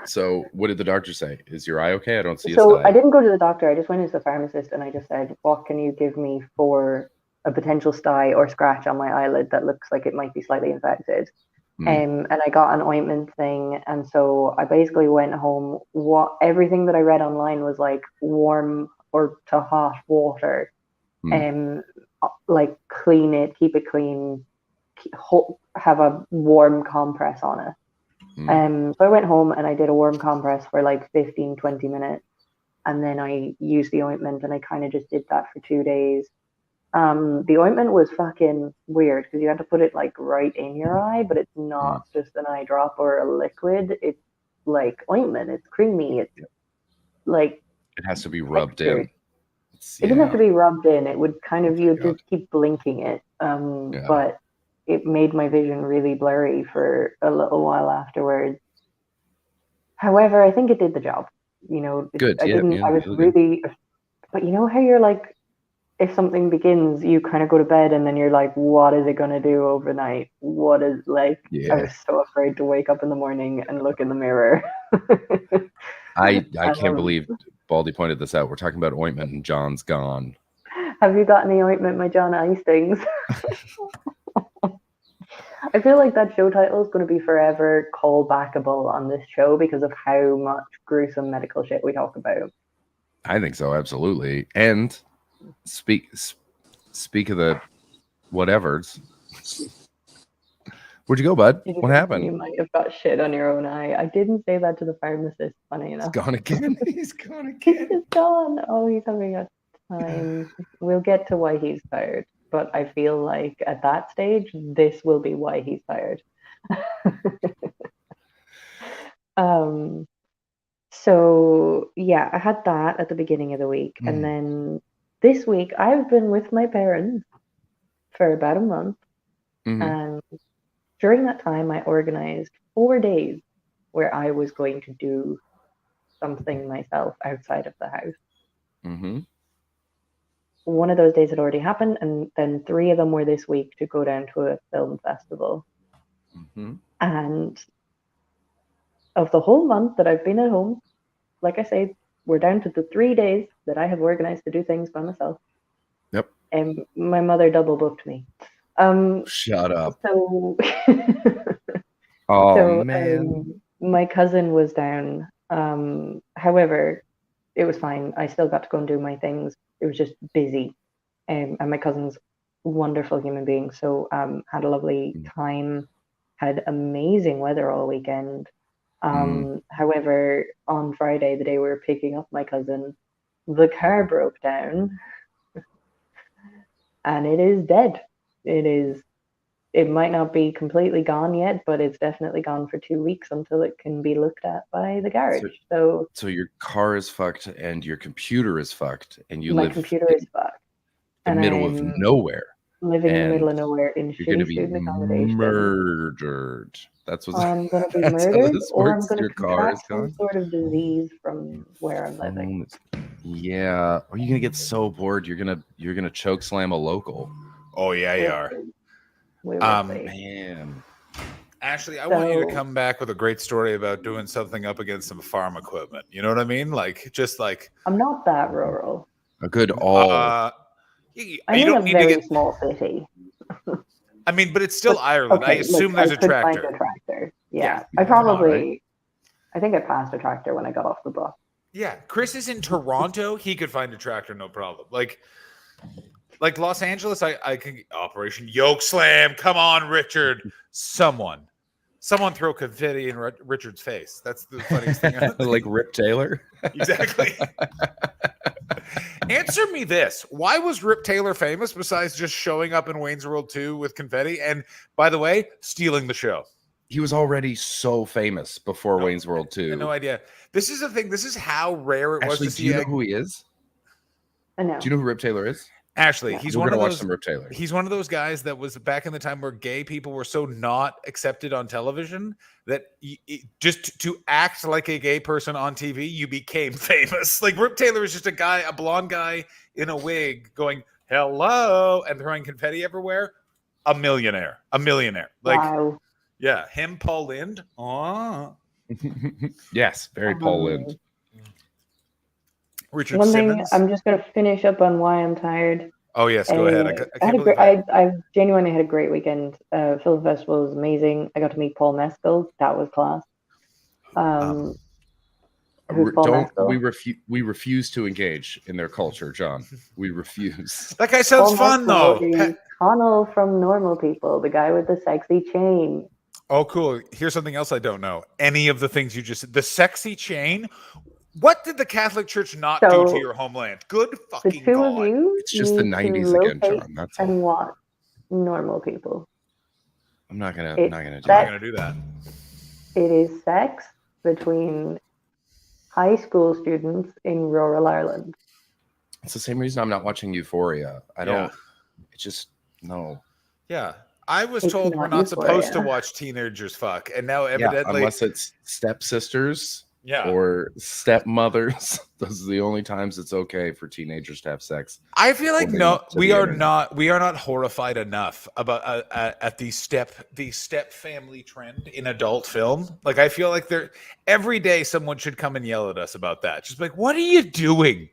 So what did the doctor say? Is your eye okay? I don't see. So I didn't go to the doctor. I just went to the pharmacist and I just said, "What can you give me for a potential sty or scratch on my eyelid that looks like it might be slightly infected?" And I got an ointment thing, and so I basically went home. Everything that I read online was like warm or to hot water, like clean it, keep it clean, have a warm compress on it. So I went home and I did a warm compress for like 15-20 minutes, and then I used the ointment, and I kind of just did that for 2 days. The ointment was fucking weird because you had to put it like right in your eye, but it's not just an eye drop or a liquid. It's like ointment. It's creamy. It's like it has to be rubbed in. It didn't have to be rubbed in. It would kind of, you would just keep blinking it. But it made my vision really blurry for a little while afterwards. However, I think it did the job. You know, good. I was really, but you know how you're like, if something begins, you kind of go to bed and then you're like, what is it going to do overnight? What is like, I was so afraid to wake up in the morning and look in the mirror. I can't believe Baldy pointed this out. We're talking about ointment and John's gone. Have you got any ointment, my John Icings? I feel like that show title is going to be forever callbackable on this show because of how much gruesome medical shit we talk about. I think so, absolutely. And speak of the whatevers. Where'd you go, bud? What happened? You might have got shit on your own eye. I didn't say that to the pharmacist, funny enough. He's gone again. He's gone again. He's gone. Oh, he's having a time. We'll get to why he's tired, but I feel like at that stage, this will be why he's tired. So yeah, I had that at the beginning of the week, and then this week I've been with my parents for about a month, and during that time I organized 4 days where I was going to do something myself outside of the house. One of those days had already happened, and then 3 of them were this week to go down to a film festival. And of the whole month that I've been at home, like I say, we're down to the 3 days that I have organized to do things by myself. Yep. And my mother double booked me. Shut up. So, man. My cousin was down. However, it was fine. I still got to go and do my things. It was just busy. And my cousin's a wonderful human being. So had a lovely time, had amazing weather all weekend. However, on Friday, the day we were picking up my cousin, the car broke down and it is dead. It might not be completely gone yet, but it's definitely gone for 2 weeks until it can be looked at by the garage. So your car is fucked and your computer is fucked, and you my live computer is fucked. in the middle of nowhere. Living in the middle of nowhere in you're going to be student accommodation. murdered. That's what's I'm going to be that's how murdered, this or I'm works. going to Your car is contract some gone. sort of disease from where I'm living. Yeah, or you're gonna get so bored you're gonna choke slam a local. Oh yeah, you are. We will see. Man. Ashley, I want you to come back with a great story about doing something up against some farm equipment. You know what I mean? Like, just like I'm not that rural. A good all. I'm you in don't a need to very get. small city. I mean, but it's still Ireland. I Okay, assume look, there's I a could find tractor. a tractor. Yeah. Yeah, I probably. I think I passed a tractor when I got off the bus. Yeah, Chris is in Toronto. He could find a tractor, no problem. Like Los Angeles, I can Operation Yoke Slam. Come on, Richard. Someone throw confetti in Richard's face. That's the funniest thing. Like Rip Taylor. Exactly. Answer me this. Why was Rip Taylor famous besides just showing up in Wayne's World 2 with confetti? And by the way, stealing the show. He was already so famous before Wayne's World 2. No idea. This is the thing. This is how rare it was Actually, to do see. you know who he is? I know. Do you know who Rip Taylor is? Ashley, Yeah. he's We're one of gonna watch those. some Rip Taylor. He's one of those guys that was back in the time where gay people were so not accepted on television that just to act like a gay person on TV, you became famous. Like Rip Taylor is just a guy, a blonde guy in a wig going hello and throwing confetti everywhere. A millionaire. Like, wow. yeah, him, Paul Lind. Oh, Yes, very Paul Lind. Richard One thing, Simmons. I'm just going to finish up on why I'm tired. Oh yes, go ahead. I can't believe I genuinely had a great weekend. Film festival was amazing. I got to meet Paul Mescal. That was class. Who's Paul Mescal? We refuse to engage in their culture, John. We refuse. that guy sounds Paul fun Mescal though. is Connell from Normal People, the guy with the sexy chain. Oh, cool. Here's something else I don't know. Any of the things you just the sexy chain. What did the Catholic Church not do to your homeland? Good The fucking two God. of you It's just the need to 90s again, locate John. That's and watch Normal People. I'm not gonna It- do I'm not that. gonna do that. It is sex between high school students in rural Ireland. It's the same reason I'm not watching Euphoria. I don't. Yeah. It's just no. Yeah. I was It's told we're not not supposed to Euphoria. watch teenagers fuck. And now Yeah, evidently unless it's stepsisters yeah. or stepmothers. Those are the only times it's okay for teenagers to have sex. I feel like Holding no, up to we the are internet. not horrified enough about at the step family trend in adult film. Like I feel like there every day someone should come and yell at us about that. Just like, what are you doing?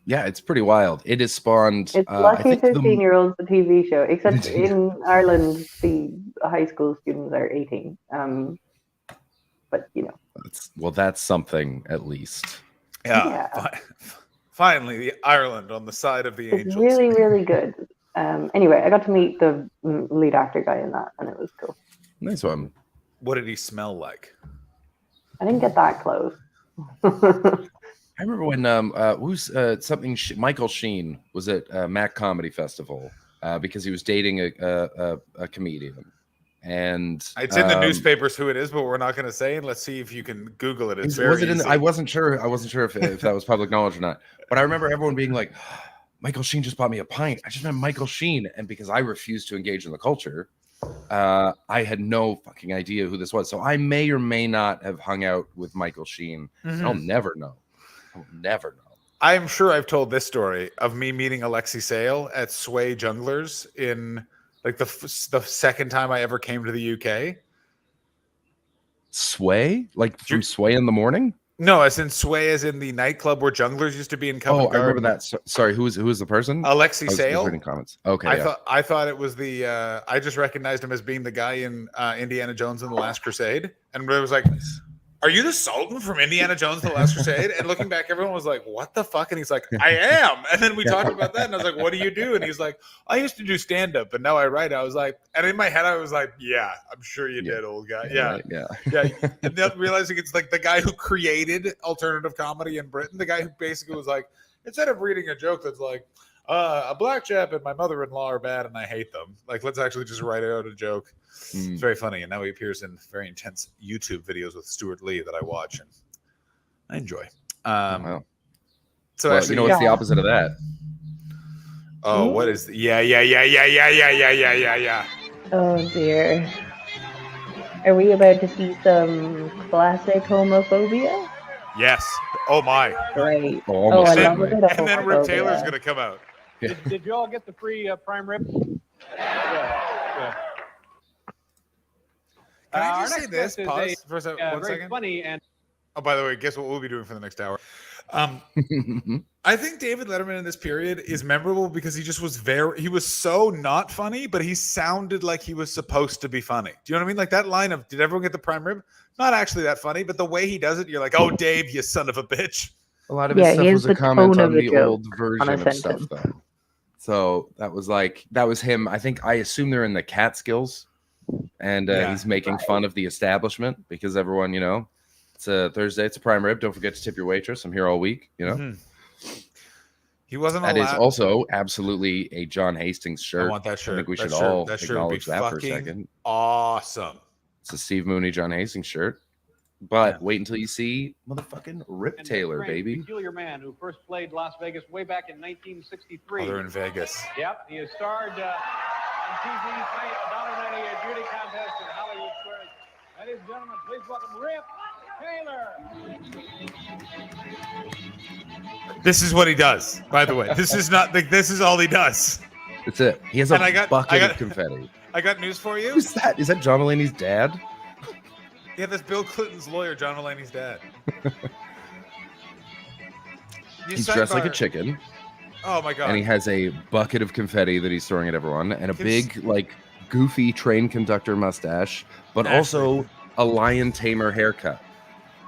Yeah, it's pretty wild. It has spawned. It's I Lucky think the- 15-year-olds, the TV show, except in Ireland, the high school students are 18. But, you know. that's something at least. Yeah. Yeah. Finally, the Ireland on the side of the It's angels. really, really good. Anyway, I got to meet the lead actor guy in that, and it was cool. Nice one. What did he smell like? I didn't get that close. I remember when Michael Sheen was at Mac Comedy Festival because he was dating a comedian, and It's in the newspapers who it is, but we're not going to say. And let's see if you can Google it. It's very was it in easy. I wasn't sure if that was public knowledge or not, but I remember everyone being like, Michael Sheen just bought me a pint. I just met Michael Sheen, and because I refused to engage in the culture, I had no fucking idea who this was. So I may or may not have hung out with Michael Sheen. Mhm. I'll never know. I'll never know. I'm sure I've told this story of me meeting Alexi Sale at Sway Junglers in like the second time I ever came to the UK. Sway? Like from Sway in the Morning? No, as in Sway, as in the nightclub where Junglers used to be in Covent Oh, I remember Garden. that. Sorry, who was the person? Alexi I was Sale. reading comments. Okay, I thought it was the I just recognized him as being the guy in Indiana Jones and the Last Crusade, and it was like, "Are you the Sultan from Indiana Jones and the Last Crusade?" And looking back, everyone was like, "What the fuck?" And he's like, "I am." And then we talked about that, and I was like, "What do you do?" And he's like, "I used to do stand up, but now I write." I was like, and in my head, I was like, "Yeah, I'm sure you did, old guy." Yeah, right, yeah. yeah. And then realizing it's like the guy who created alternative comedy in Britain, the guy who basically was like, instead of reading a joke that's like, a black chap and my mother-in-law are bad and I hate them, like, let's actually just write out a joke. It's very funny. And now he appears in very intense YouTube videos with Stuart Lee that I watch and I enjoy. Wow. So Well, actually, you know what's the opposite of that? Oh, what is yeah. Oh, dear. Are we about to see some classic homophobia? Yes. Oh my. Great. Oh, Oh, almost I certainly. love a bit of And then Rip homophobia. Taylor's gonna come out. Did you all get the free prime rib? Yeah. Can I Our just say next this? guest is Pause for a one very second. funny and Oh, by the way, guess what we'll be doing for the next hour? I think David Letterman in this period is memorable because he just was he was so not funny, but he sounded like he was supposed to be funny. Do you know what I mean? Like that line of, did everyone get the prime rib? Not actually that funny, but the way he does it, you're like, oh, Dave, you son of a bitch. A lot of his stuff he has was a the comment tone on of a the joke old on version a of stuff, sentence. though. So that was him. I assume they're in the Catskills, and he's making fun of the establishment because everyone, it's a Thursday, it's a prime rib. Don't forget to tip your waitress. I'm here all week, He wasn't That allowed. is also absolutely a John Hastings shirt. I want that shirt. I think we That should shirt- all that shirt would be acknowledge that for a fucking second. Awesome. It's a Steve Mooney, John Hastings shirt. But wait until you see motherfucking Rip Taylor, Frank, baby. Peculiar man who first played Las Vegas way back in 1963. Oh, they're in Vegas. Yep, he has starred on TV's $1.90 beauty contest in Hollywood Squares. Ladies and gentlemen, please welcome Rip Taylor. This is what he does, by the way. This is not this is all he does. That's it. He has a And bucket of confetti. I got news for you. Who's that? Is that John Mulaney's dad? Yeah, that's Bill Clinton's lawyer, John Mulaney's dad. He's dressed like a chicken. Oh my god! And he has a bucket of confetti that he's throwing at everyone, and a big, like, goofy train conductor mustache, but also a lion tamer haircut.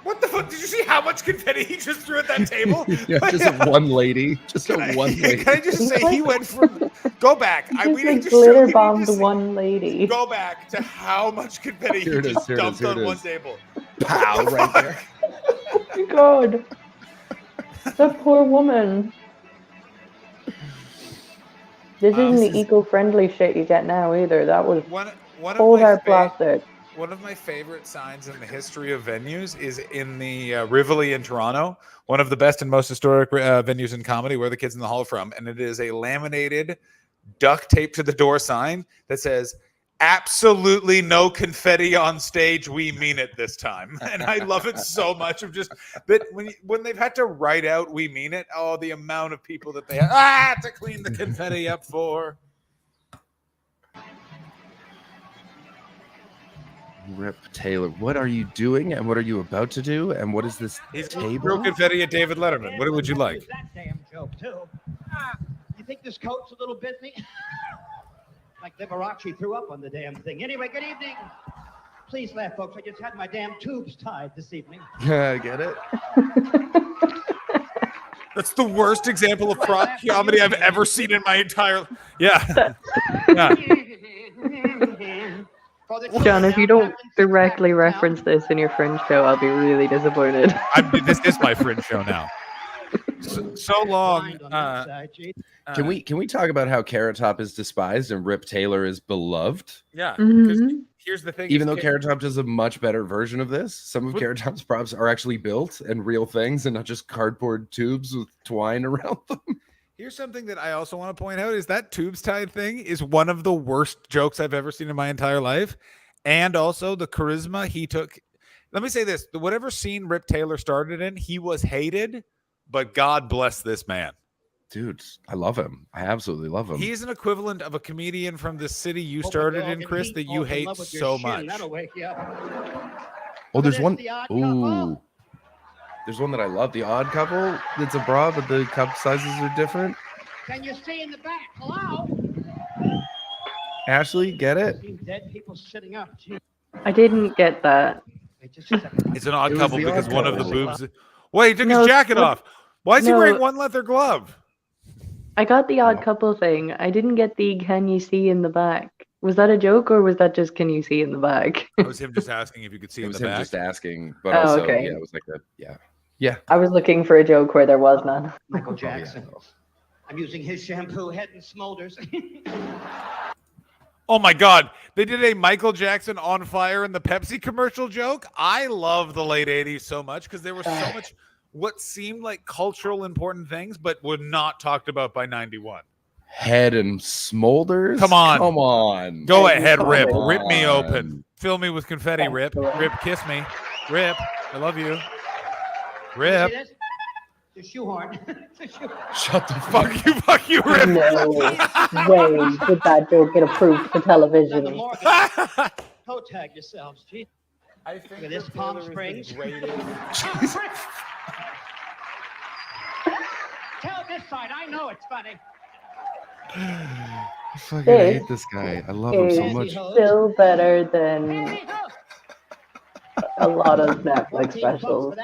What the fuck? Did you see how much confetti he just threw at that table? Yeah, just a one lady. Just a one lady. Can I just say he went from go back? We need to glitter show bombed one lady. go back to how much confetti Here it he is, just here it is, dumped here it on one is. table. Pow, right there. Oh my god. That poor woman. This isn't the eco-friendly shit you get now either. That was One of cold my hard plastic. One of my favorite signs in the history of venues is in the Rivoli in Toronto, one of the best and most historic venues in comedy, Where the Kids in the Hall are from. And it is a laminated, duct taped to the door sign that says, "Absolutely no confetti on stage. We mean it this time." And I love it so much. Of just that when they've had to write out "We mean it," oh, the amount of people that they have to clean the confetti up for. Rip Taylor, what are you doing, and what are you about to do, and what is this table? Throw confetti at David Letterman. What would you like? That damn joke too. You think this coat's a little busy? Like Liberace threw up on the damn thing. Anyway, good evening. Please laugh, folks. I just had my damn tubes tied this evening. Get it? That's the worst example of prop comedy I've ever seen in my entire. Yeah. Yeah. John, if you don't directly reference this in your Fringe show, I'll be really disappointed. This is my Fringe show now. So long. Can we talk about how Carrot Top is despised and Rip Taylor is beloved? Yeah. 'Cause here's the thing. Even though Carrot Top does a much better version of this, some of Carrot Top's props are actually built and real things and not just cardboard tubes with twine around them. Here's something that I also want to point out is that tubes tied thing is one of the worst jokes I've ever seen in my entire life. And also the charisma he took. Let me say this. Whatever scene Rip Taylor started in, he was hated, but God bless this man. Dude, I love him. I absolutely love him. He's an equivalent of a comedian from the city you started in, Chris, that you hate so much. That'll wake you up. Oh, there's Look one. at this, The Odd Couple. Ooh. There's one that I love. The Odd Couple. It's a bra, but the cup sizes are different. Can you see in the back? Hello? Ashley, get it? Seen dead people sitting up. Gee. I didn't get that. Wait just a second. It's an odd It was couple The because Odd one of the Couple. boobs. Wait, he took No, his jacket no, off. Why is he no. wearing one leather glove? I got the odd couple thing. I didn't get the can you see in the back. Was that a joke or was that just can you see in the back? It was him just asking if you could see It in was the him back. just asking, but Oh, also, okay. yeah, it was like a, yeah. I was looking for a joke where there was none. Michael Jackson. I'm using his shampoo, Head and Smolders. Oh my God. They did a Michael Jackson on fire in the Pepsi commercial joke. I love the late 80s so much because there was so much what seemed like cultural important things, but were not talked about by 91. Head and Smolders? Come on. Come on. Go ahead, Rip. Come Rip me on. open. Fill me with confetti, Rip. Rip, kiss me. Rip, I love you. Rip. See this? The shoehorn. The shoehorn. Shut the Fuck you, Rip. No way did that joke get approved for The television. Morgan. Toe tag yourselves, gee. I Look at this Palm Springs. Tell this side, I know it's funny. I fucking This hate this guy. I love him so is much. still better than a lot of Netflix specials.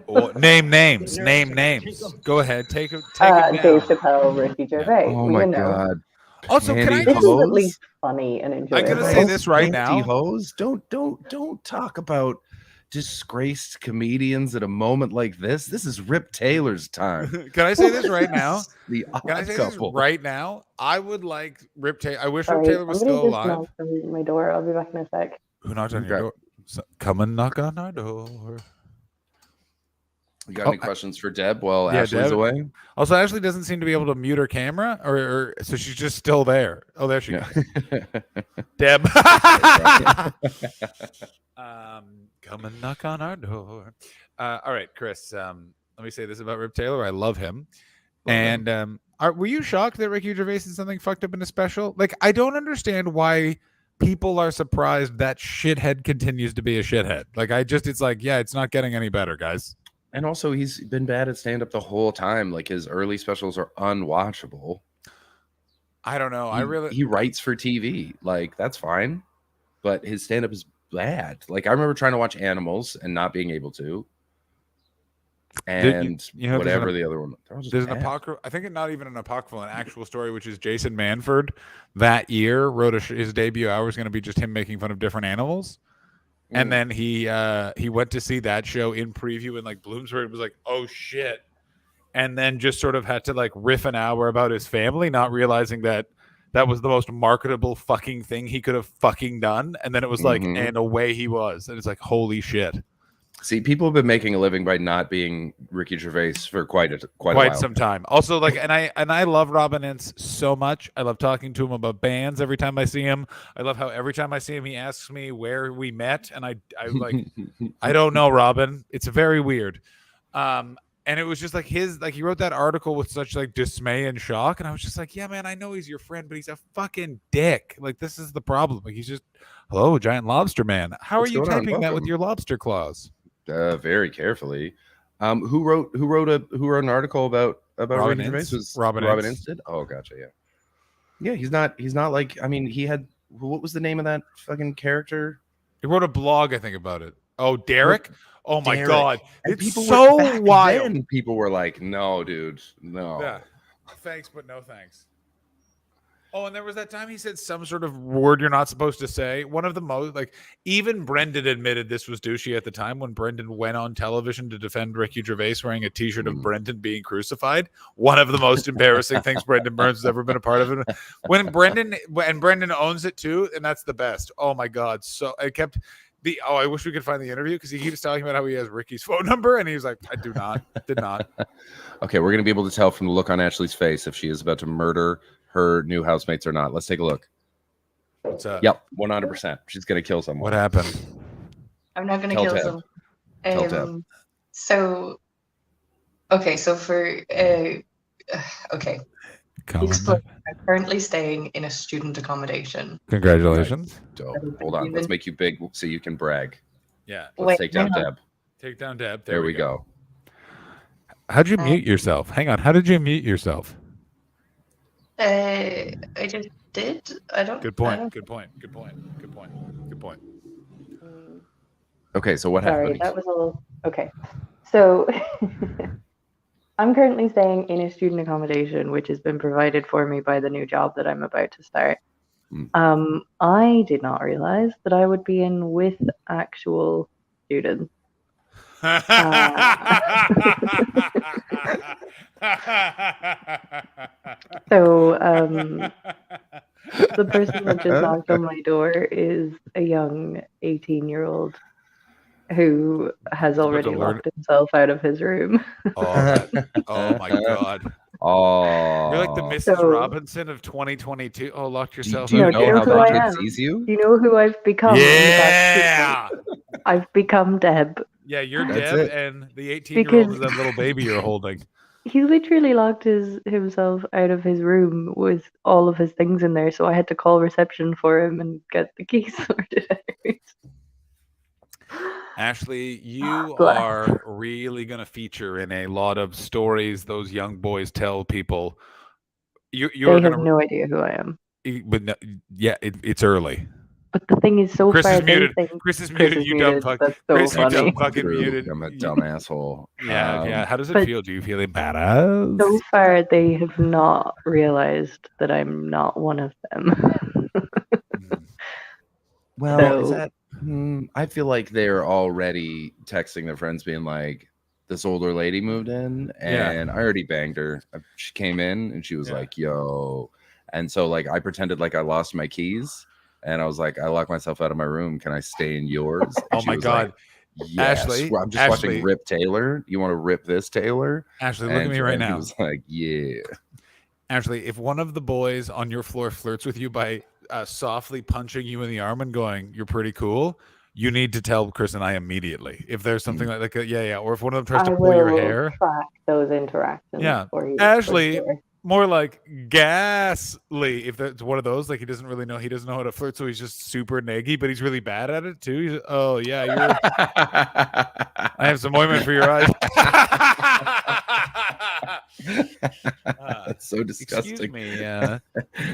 Oh, name names. Name names. Go ahead. Take it Dave down. Chappelle, Ricky Gervais. Oh you my know. God. Also, can I This just is at least funny and enjoyable. I'm gonna say this right Empty now. hose. Don't talk about disgraced comedians at a moment like this. This is Rip Taylor's time. Can I say this right now? The Can I Odd say Couple. this right now? I would like Rip Taylor. I wish Sorry, Rip Taylor was somebody still just alive. knocked on my door. I'll be back in a sec. Who knocked on your door? Come and knock on our door. You got any questions for Deb while Ashley's Deb. away? Also, Ashley doesn't seem to be able to mute her camera, or so she's just still there. Oh, there she goes. Deb. Come and knock on our door. All right, Chris. Let me say this about Rip Taylor. I love him. Were you shocked that Ricky Gervais did something fucked up in a special? Like, I don't understand why people are surprised that shithead continues to be a shithead. Like, it's like, yeah, it's not getting any better, guys. And also, he's been bad at stand-up the whole time. Like, his early specials are unwatchable. I don't know. He writes for TV. Like, that's fine. But his stand-up is bad. Like, I remember trying to watch Animals and not being able to. And whatever the other one. There's an apocryphal. I think not even an apocryphal, an actual story, which is Jason Manford that year wrote his debut hour was going to be just him making fun of different animals. And then he went to see that show in preview in like Bloomsbury and was like, oh shit. And then just sort of had to like riff an hour about his family, not realizing that was the most marketable fucking thing he could have fucking done. And then it was like, and away he was. And it's like, holy shit. See, people have been making a living by not being Ricky Gervais for quite a while. Some time. Also, like, and I love Robin Ince so much. I love talking to him about bands every time I see him. I love how every time I see him, he asks me where we met, and I like, I don't know, Robin. It's very weird. And it was just like he wrote that article with such like dismay and shock, and I was just like, yeah, man, I know he's your friend, but he's a fucking dick. Like, this is the problem. Like, he's just, hello, giant lobster man. How are you typing that with your lobster claws? Very carefully. Who wrote an article about Robin Ricky Ince? Gervais? Was Robin Ince did? Oh, gotcha. Yeah. He's not like. I mean, he had. What was the name of that fucking character? He wrote a blog, I think, about it. Oh, Derek. Oh my Derek. God, And it's people so wild. Then, people were like, "No, dude, no." Yeah. Thanks, but no thanks. Oh, and there was that time he said some sort of word you're not supposed to say. One of the most, like, even Brendan admitted this was douchey at the time when Brendan went on television to defend Ricky Gervais wearing a t-shirt of Brendan being crucified. One of the most embarrassing things Brendan Burns has ever been a part of. When Brendan owns it too, and that's the best. Oh my God. So I kept I wish we could find the interview because he keeps talking about how he has Ricky's phone number and he was like, I did not. Okay, we're gonna be able to tell from the look on Ashley's face if she is about to murder her new housemates or not. Let's take a look. What's up? Yep, 100%. She's gonna kill someone. What happened? I'm not gonna Tell kill Deb. them. Tell Deb. So for okay. Explain. I'm currently staying in a student accommodation. Congratulations. Dope. Hold on. Let's make you big so you can brag. Yeah. Let's take down Deb. Take down Deb. There we go. How'd you mute yourself? Hang on. How did you mute yourself? I just did. I don't. Good point. I don't- Good point. Okay, so what Sorry, happened? that was a little. Okay. So I'm currently staying in a student accommodation, which has been provided for me by the new job that I'm about to start. I did not realize that I would be in with actual students. So the person that just knocked on my door is a young 18-year-old who has already locked himself out of his room. Oh my God. Oh, You're like the Mrs. Robinson of 2022. Oh, locked yourself Do you out. know how who that I kid am? sees you? You know who I've become? Yeah. I've become Deb. Yeah, you're That's Deb, it. and the 18-year-old Because- is that little baby you're holding. He literally locked himself out of his room with all of his things in there, so I had to call reception for him and get the keys sorted out. Ashley, you Bless. are really going to feature in a lot of stories those young boys tell people. You're They going have to, no idea who I am. but no, yeah, it's early. But the thing is, so Chris far is they muted. think Chris is muted. You dumb fuck. That's so Chris, you funny. dumb fucking True. muted. I'm a dumb asshole. Yeah. How does it But- feel? Do you feel embarrassed? So far, they have not realized that I'm not one of them. Well, So- is that I feel like they're already texting their friends, being like, "This older lady moved in, and I already banged her. She came in, and she was like, yo,' and so like I pretended like I lost my keys, and I was like, I locked myself out of my room. Can I stay in yours?" And Oh she my was God. like, yes. Ashley, I'm just watching Rip Taylor. You want to rip this, Taylor? Ashley, look at me right and now. He was like, yeah. Ashley, if one of the boys on your floor flirts with you by softly punching you in the arm and going, "You're pretty cool," you need to tell Chris and I immediately. If there's something like or if one of them tries to pull your hair. Track those interactions. Yeah, for you, Ashley, for sure. more like Gasly. If that's one of those, like he doesn't know how to flirt, so he's just super naggy, but he's really bad at it too. He's, oh yeah, I have some ointment for your eyes. That's so disgusting. Excuse me,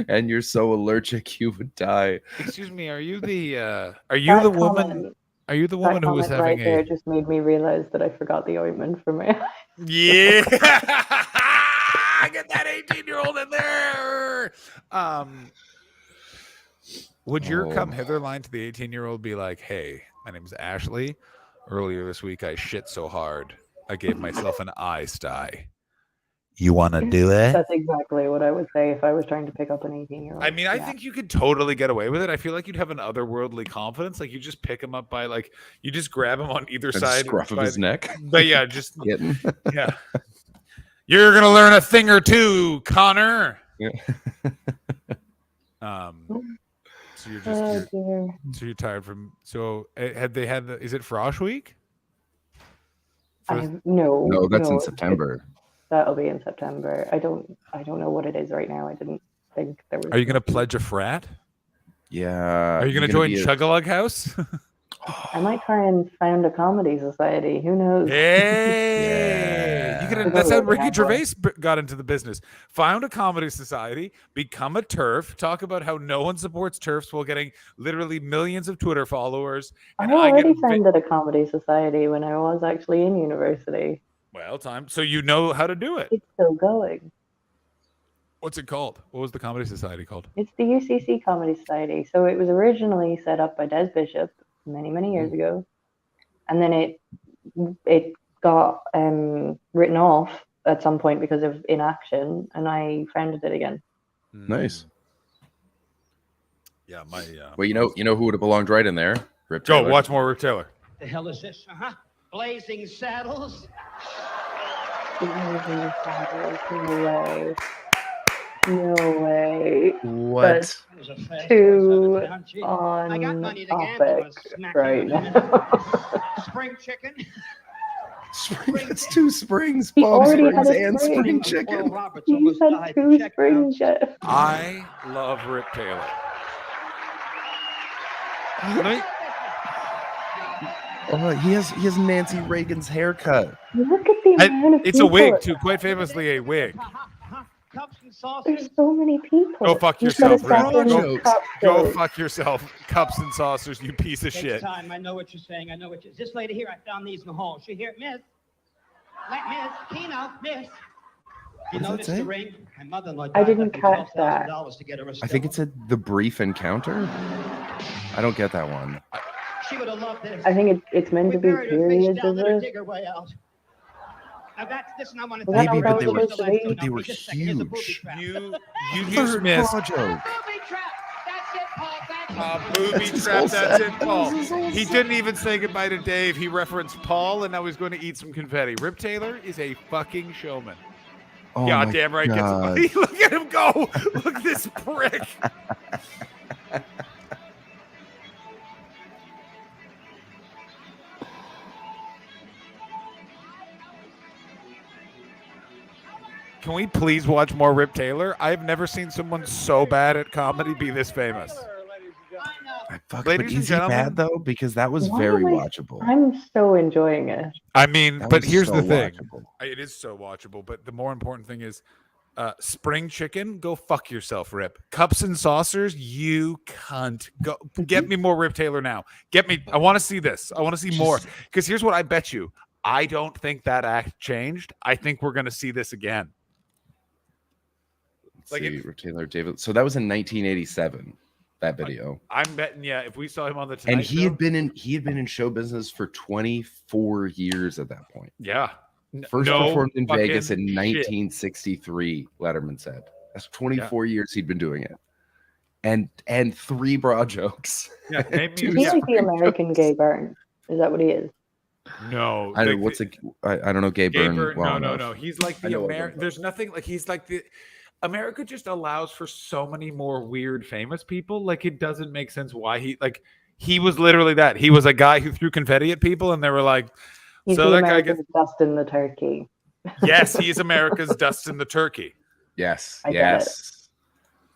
and you're so allergic you would die. Excuse me, are you the woman? Are you the woman who was having there just made me realize that I forgot the ointment for my eyes. Yeah. Get that 18-year-old in there. Would your come hither line to the 18-year-old be like, "Hey, my name's Ashley. Earlier this week I shit so hard I gave myself an eye sty. You want to do it?" That's exactly what I would say if I was trying to pick up an 18-year-old. I mean, I think you could totally get away with it. I feel like you'd have an otherworldly confidence. Like you just pick him up by you just grab him on either side, scruff of his neck. But yeah, just yeah. You're gonna learn a thing or two, Connor. Yeah. So you're just so you're tired from. So had they had is it Frosh Week? No, that's in September. That'll be in September. I don't know what it is right now. I didn't think there was. Are you going to pledge a frat? Yeah. Are you going to join Chug-a-Lug House? I might try and found a comedy society. Who knows? Hey, that's how Ricky Gervais got into the business. Found a comedy society, become a TERF, talk about how no one supports TERFs while getting literally millions of Twitter followers. I already founded a comedy society when I was actually in university. Well, so you know how to do it. It's still going. What's it called? What was the comedy society called? It's the UCC Comedy Society. So it was originally set up by Des Bishop many years ago, and then it got written off at some point because of inaction, and I founded it again. Nice. Yeah, well, you know who would have belonged right in there? Rip Taylor. Go watch more Rip Taylor. The hell is this? Blazing Saddles. Blazing Saddles. No way. What? Too on topic right now. Spring chicken. That's two springs. Palm Springs and spring chicken. He's had two springs yet. I love Rip Taylor. He has Nancy Reagan's haircut. Look at the amount of It's a wig too. Quite famously, a wig. There's so many people. Go fuck yourself, Rip. Go fuck yourself. Cups and saucers, you piece of shit. Time. I know what you're saying. This lady here, I found these in the hall. She here, Miss. Miss Keno, Miss. You noticed the ring? My mother-in-law. I didn't catch that. To get her I think it said The Brief Encounter. I don't get that one. She would have loved this. I think it's meant to be serious, is it? Dig her way out. Now that's this, and I want to Maybe, but they were huge. You just missed. Booby trap. That's it, Paul. Thank you. Booby trap. That's it, Paul. He didn't even say goodbye to Dave. He referenced Paul, and now he's going to eat some confetti. Rip Taylor is a fucking showman. Oh God damn right. Look at him go. Look at this prick. Can we please watch more Rip Taylor? I've never seen someone so bad at comedy be this famous. Fuck, Ladies but and is he gentlemen, bad though? Because that was very watchable. I'm so enjoying it. I mean, That but was here's so the thing. watchable. It is so watchable, but the more important thing is spring chicken, go fuck yourself, Rip. Cups and saucers, you cunt. Go get me more Rip Taylor now. I want to see this. I want to see more. Because here's what I bet you. I don't think that act changed. I think we're going to see this again. Rip Taylor, David. So that was in 1987. that video. I'm betting, yeah, if we saw him on the And Tonight he Show, had been in show business for 24 years at that point. yeah. First No performed in Vegas in fucking shit. 1963, Letterman said. That's 24 years he'd been doing it. And 3 bra jokes. Yeah, name me Is he like the American Gay Byrne? Is that what he is? No, I don't know what's I don't know Gay Byrne. well no, enough. He's like I the know what American. There's nothing like he's like the America just allows for so many more weird famous people. Like it doesn't make sense why he was literally that. He was a guy who threw confetti at people, and they were like, He's "So the that guy American gets." Dustin the Turkey. Yes, he is America's Dustin the Turkey. Yes, I get yes.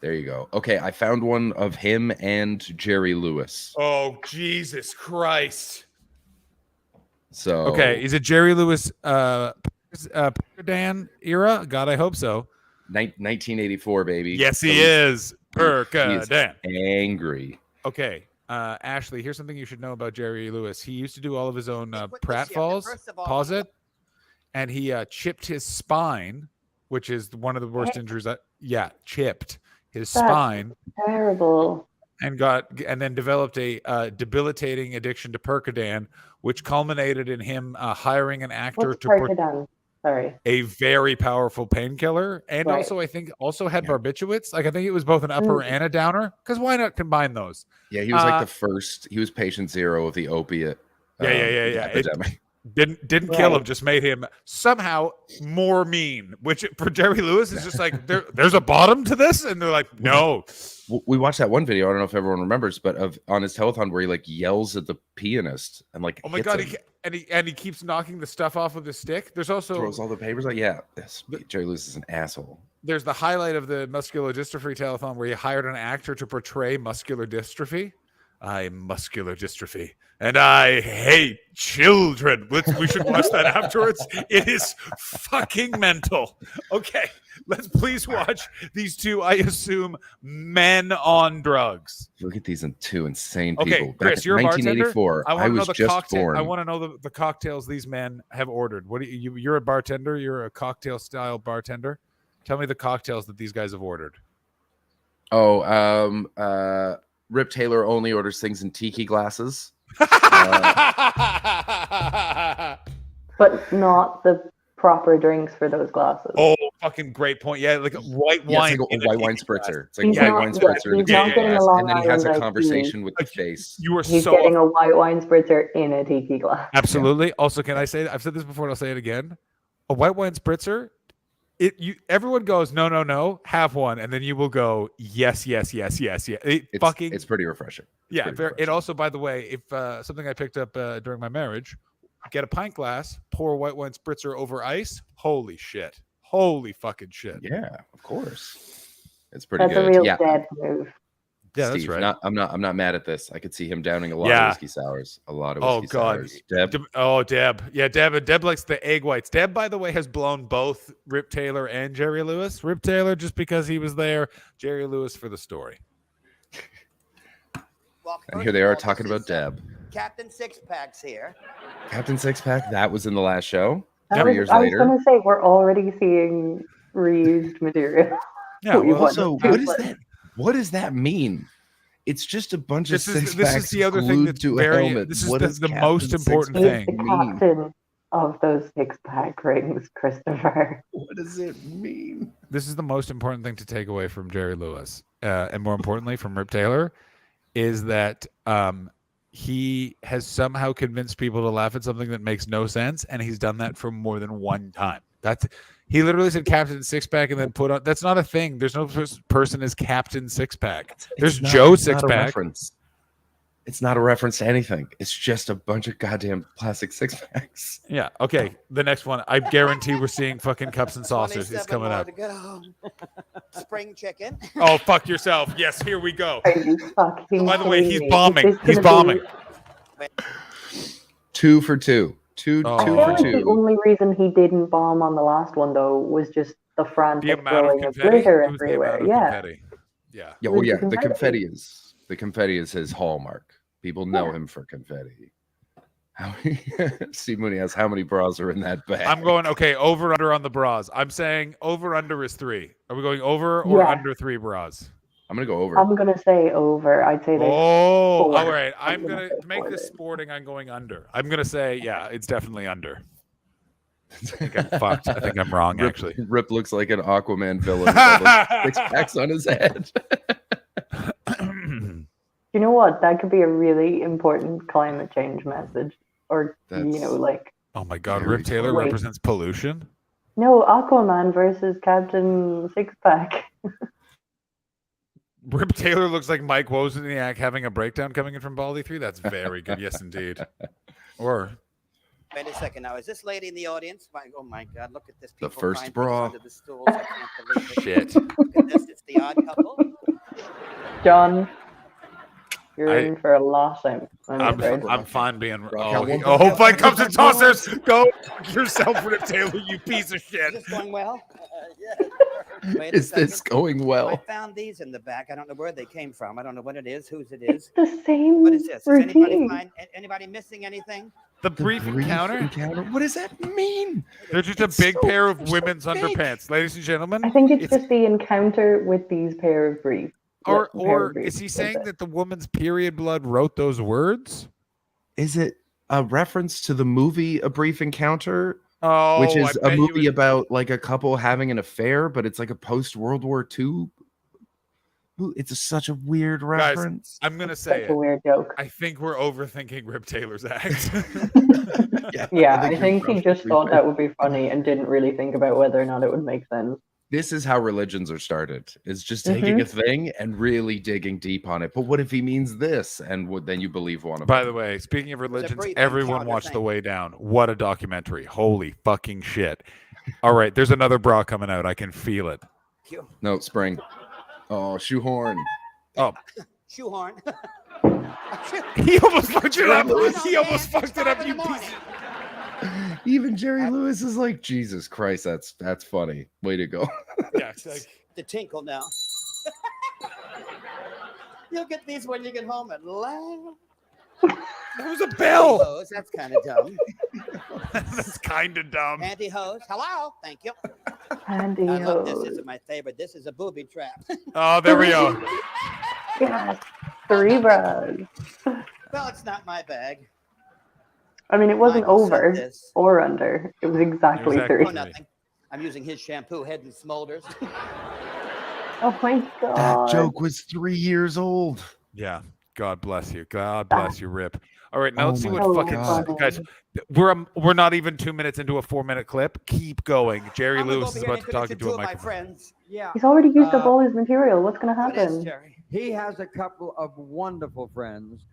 There you go. Okay, I found one of him and Jerry Lewis. Oh Jesus Christ! So Okay, is it Jerry Lewis Dan era? God, I hope so. 1984, baby. Yes, he So is. he's Dan. angry. Okay, Ashley, here's something you should know about Jerry Lewis. He used to do all of his own pratfalls. Pause it. And he chipped his spine, which is one of the worst injuries. Chipped his spine. Terrible. And then developed a debilitating addiction to Percodan, which culminated in him hiring an actor What's to Percodan? Sorry. a very powerful painkiller, and Right. also I think had barbiturates. Like I think it was both an upper and a downer. Because why not combine those? Yeah, he was like the first. He was patient zero of the opiate. Yeah. Epidemic. Didn't kill him, just made him somehow more mean. Which for Jerry Lewis is just like there's a bottom to this, and they're like, no. We watched that one video. I don't know if everyone remembers, but on his telethon where he like yells at the pianist and like, Oh my hits god, him, he keeps knocking the stuff off with his stick. There's also throws all the papers. Like, yeah, Jerry Lewis is an asshole. there's the highlight of the muscular dystrophy telethon where he hired an actor to portray muscular dystrophy. I'm muscular dystrophy, and I hate children. We should watch that afterwards. It is fucking mental. Okay, let's please watch these two, I assume, men on drugs. Look at these two insane people. Okay, Chris, Back you're a in bartender. 1984. I I want to know was the just cocktail. born. I want to know the cocktails these men have ordered. What do you're a bartender. You're a cocktail style bartender. Tell me the cocktails that these guys have ordered. Oh, Rip Taylor only orders things in tiki glasses. But not the proper drinks for those glasses. Oh, fucking great point. Yeah, like a white Yeah, wine. it's like in a white wine tiki spritzer. glass. It's like He's a white not- wine yeah, spritzer in a he's not tiki getting glass, a Long and then he has a Island conversation with the face. You were He's so getting a white wine spritzer in a tiki glass. absolutely. Also, can I say I've said this before and I'll say it again. A white wine spritzer. Everyone goes no, have one, and then you will go yes. It's pretty refreshing. Yeah. It also, by the way, if something I picked up during my marriage, get a pint glass, pour a white wine spritzer over ice. Holy shit! Holy fucking shit! Yeah, of course. It's pretty That's good. a real Yeah. dead move. Yeah, that's Steve, right. I'm not mad at this. I could see him downing a lot Yeah. of whiskey sours. A lot of Oh whiskey god, sours. Deb. Deb. Yeah, Deb likes the egg whites. Deb, by the way, has blown both Rip Taylor and Jerry Lewis. Rip Taylor just because he was there. Jerry Lewis for the story. And here they are talking about Deb. Captain Six Packs here. Captain Six Pack, that was in the last show. I 3 was years going later. to say we're already seeing reused material. Yeah, We well, want Also, to- what is that? What does that mean? It's just a bunch This of is six this packs is the other thing glued that's to a very. helmet. This is What does the Captain most Six important Pack He's thing. the mean? captain of those six-pack rings, Christopher. What does it mean? This is the most important thing to take away from Jerry Lewis, and more importantly from Rip Taylor, is that he has somehow convinced people to laugh at something that makes no sense, and he's done that for more than one time. He literally said Captain Six-Pack and then put on. That's not a thing. There's no person as Captain Six-Pack. There's Joe Six-Pack. It's not a reference to anything. It's just a bunch of goddamn plastic six packs. Yeah. Okay. The next one, I guarantee we're seeing fucking cups and saucers. It's 27 coming more up. to go. Spring chicken. Oh, fuck yourself. Yes, here we go. Are you fucking By the way, kidding he's me? bombing. Is this He's gonna be- bombing. 2 for 2. Two Oh. I for feel like the 2. only reason he didn't bomb on the last one, though, was just the The frantic amount of throwing of confetti. glitter It was the everywhere. amount of Yeah. confetti. Yeah. Yeah, It well, was yeah, the the confetti. confetti is his hallmark. People know him for confetti. How many, Steve Mooney asks, how many bras are in that bag? I'm going, okay, over under on the bras. I'm saying over under is 3. Are we going over or Yeah. under 3 bras? I'm gonna go over. I'm gonna say over. I'd say there's Oh, 4. all right. I'm gonna gonna say to make 4 this there. sporting. I'm going under. I'm gonna say, yeah, it's definitely under. I think I'm fucked. I think I'm wrong, actually. Rip looks like an Aquaman villain with all those 6 packs on his head. You know what? That could be a really important climate change message. Or, That's- like... Oh my God, Very Rip Taylor Wait. represents pollution? No, Aquaman versus Captain Sixpack. Rip Taylor looks like Mike Wozniak having a breakdown coming in from Baldy 3. That's very good. Yes, indeed. Or... Wait a second now. Is this lady in the audience? Oh my God! Look at this. The People first find things bra. Under the stools. I can't believe it. Shit. Look at this. It's the Odd Couple. John, you're in for a loss. I'm afraid. I'm fine being. Rock out Oh, fine comes and tossers. Go fuck yourself, Rip Taylor, you piece of Is shit. this going well? Yeah. Wait a Is this second. going I well? found these in the back. I don't know where they came from. I don't know what it is, whose it is. The same What is this? Is anybody routine. anybody missing anything? The brief encounter? What does that mean? They're just a big pair of women's underpants, ladies and gentlemen. I think it's just the encounter with these pair of briefs. Or pair of is he briefs. saying that the woman's period blood wrote those words? Is it a reference to the movie A Brief Encounter? Oh, which I is a bet you movie would- about like a couple having an affair, but it's like a post World War II. Ooh, it's such a weird Guys, reference. I'm gonna say That's a it. weird joke. I think we're overthinking Rip Taylor's act. Yeah, I you're think he just probably thought right. that would be funny and didn't really think about whether or not it would make sense. This is how religions are started. Is just taking a thing and really digging deep on it. But what if he means this? And then you believe one of By them. the way, speaking of religions, brief everyone encounter, watched thank The you. Way Down. What a documentary. Holy fucking shit. All right, there's another bra coming out. I can feel it. No, spring. Oh, shoehorn. Oh, Shoehorn. he almost fucked it up. Lewis. He almost fucked it up, you piece. Even Jerry Lewis is like, Jesus Christ, that's funny. Way to go. Yeah, it's like, The tinkle now. You'll get these when you get home and laugh. that was a bell. Hose, that's kind of dumb. That's kind of dumb. Pantyhose. Hello. Thank you. Andy I love this. Ho. This is my favorite. This is a booby trap. Oh, there we go. Yes, 3 bras. Well, it's not my bag. I mean, it wasn't Michael said over this. or under. It was exactly Exactly. 3. Oh, nothing. I'm using his shampoo, Head and Smolders. Oh my That god. joke was 3 years old. Yeah. God bless you. God bless you, Rip. All right, now let's see Oh what my fucking God. guys. We're not even 2 minutes into a 4-minute clip. Keep going. Jerry I'm gonna go Lewis over is here about and to talk introduce into two a of my microphone. friends. Yeah. He's already used up all his material. What's going to What is happen? Jerry? He has a couple of wonderful friends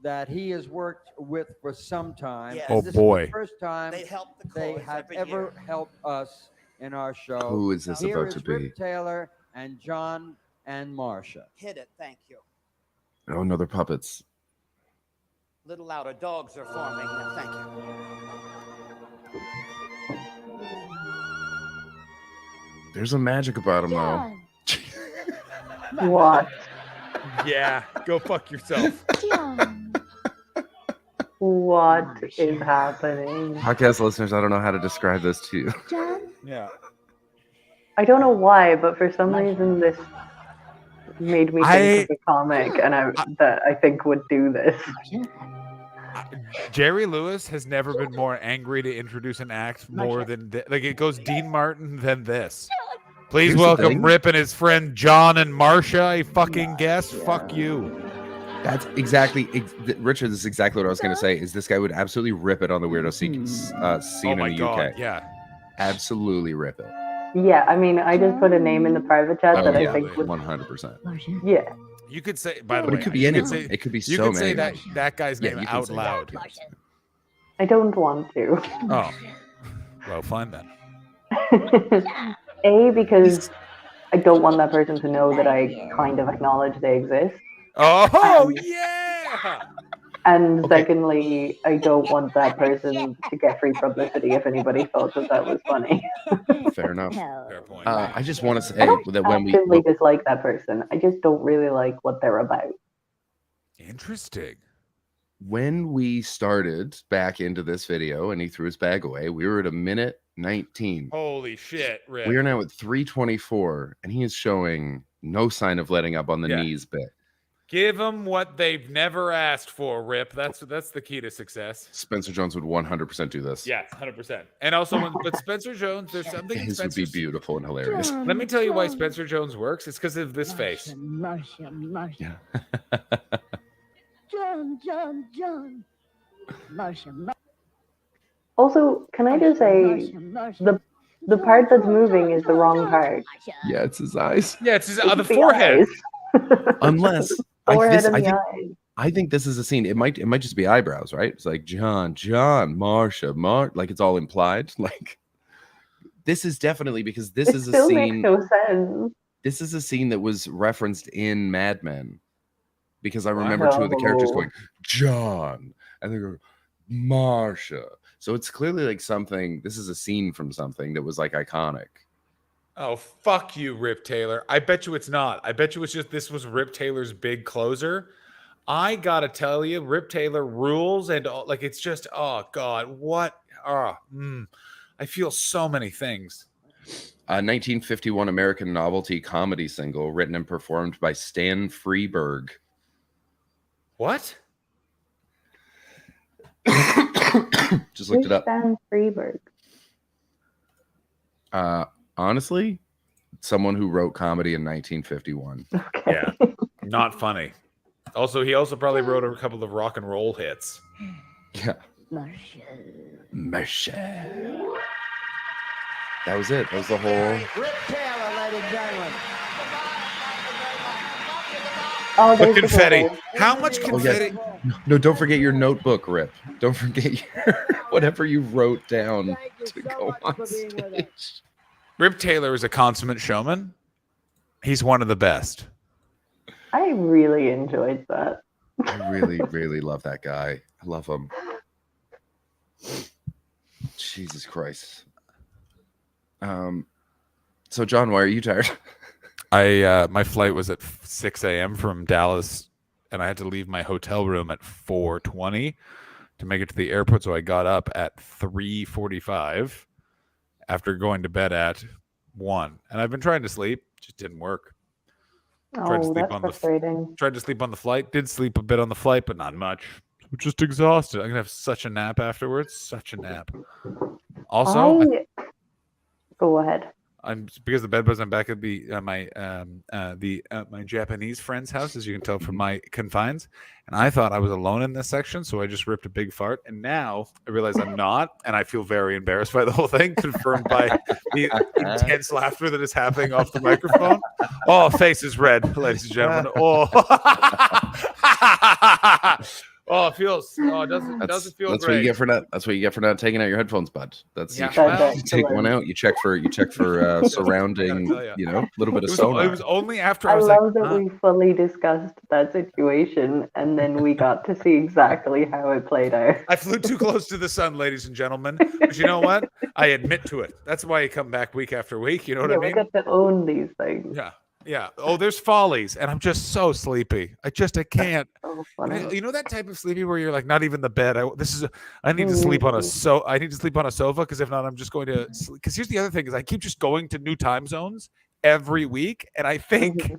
that he has worked with for some time. Yes. Oh, This boy. is the first time They help the they cause have every ever year. helped us in our show. Who is this Here about is to be? Rip Taylor and John and Marcia. Hit it. Thank you. Oh no, they're puppets. Little louder. Dogs are forming. Thank you. There's a magic about them though. What? Yeah, go fuck yourself. What is happening? Podcast listeners, I don't know how to describe this to you. Yeah. I don't know why, but for some reason this made me think of a comic that I think would do this. Jerry Lewis has never been more angry to introduce an act more than like it goes Dean Martin than this. Please Here's the welcome thing. Rip and his friend John and Marcia. I fucking guess. Fuck you. That's exactly, Richard. This is exactly what I was going to say. Is this guy would absolutely rip it on the weirdo scene Oh my in the god. UK? Yeah. Absolutely rip it. Yeah, I mean, I just put a name in the private chat Oh, that yeah, I think would. 100%. Yeah. You could say. By the But way, it could be you anyone. say- It could be You so could say many. that guy's Yeah, name you can out say loud. that. I don't want to. Oh. Well, fine then. A, because I don't want that person to know that I kind of acknowledge they exist. Oh yeah. And secondly, I don't want that person to get free publicity if anybody thought that was funny. Fair enough. Fair point. I just want to say I don't that when we actively dislike that person. I just don't really like what they're about. Interesting. when we started back into this video and he threw his bag away, we were at 1:19. Holy shit, Rip. We are now at 3:24, and he is showing No sign of letting up on the knees bit. Give them what they've never asked for, Rip. That's the key to success. Spencer Jones would 100% do this. Yes, 100%. And also, but Spencer Jones, there's something. His would be beautiful and hilarious. Let me tell you why Spencer Jones works. It's because of this face. Marsha. John. Marsha. Also, can I just say the part that's moving is the wrong part. Yeah, it's his eyes. Yeah, it's the forehead. Unless Forehead and the eyes. I think this is a scene. It might just be eyebrows, right? It's like John, Marsha, like it's all implied. Like this is definitely because this is a scene. Makes no sense. This is a scene that was referenced in Mad Men, because I remember two of the characters going John and they go Marsha. So it's clearly like something. This is a scene from something that was like iconic. Oh, fuck you, Rip Taylor. I bet you it's not. I bet you it's just this was Rip Taylor's big closer. I gotta tell you, Rip Taylor rules, and like it's just, oh God, what? I feel so many things. 1951 American novelty comedy single written and performed by Stan Freberg. What? Just looked it up. Stan Freberg. Honestly, someone who wrote comedy in 1951. Okay. Yeah, not funny. Also, he also probably wrote a couple of rock and roll hits. Yeah. Marsha. That was it. That was the whole. Rip Taylor, ladies and gentlemen. Oh, the confetti. How much confetti? No, don't forget your notebook, Rip. Don't forget your whatever you wrote down to go on stage. Rip Taylor is a consummate showman. He's one of the best. I really enjoyed that. I really, really love that guy. I love him. Jesus Christ. So John, why are you tired? My flight was at 6 a.m. from Dallas, and I had to leave my hotel room at 4:20 to make it to the airport. So I got up at 3:45 after going to bed at 1. And I've been trying to sleep, just didn't work. That's frustrating. Tried to sleep on the flight. Did sleep a bit on the flight, but not much. I'm just exhausted. I'm gonna have such a nap afterwards. Such a nap. Also, go ahead. I'm because the bed bugs. I'm back at my Japanese friend's house, as you can tell from my confines, and I thought I was alone in this section, so I just ripped a big fart, and now I realize I'm not, and I feel very embarrassed by the whole thing, confirmed by the intense laughter that is happening off the microphone. Oh, face is red, ladies and gentlemen. Oh. Oh, it feels. Oh, it doesn't feel that's great. What you get for not. That's what you get for not taking out your headphones, bud. That's Yeah, you take one out. You check for surrounding. You know, a little bit of sonar. It was only after I was love like, that we fully discussed that situation, and then we got to see exactly how it played out. I flew too close to the sun, ladies and gentlemen. But you know what? I admit to it. That's why you come back week after week. You know what I mean? We get to own these things. Yeah. Yeah. Oh, there's follies, and I'm just so sleepy. I can't. So funny. You know that type of sleepy where you're like not even the bed. I need to sleep on a sofa because if not, I'm just going to. Because here's the other thing: is I keep just going to new time zones every week, and I think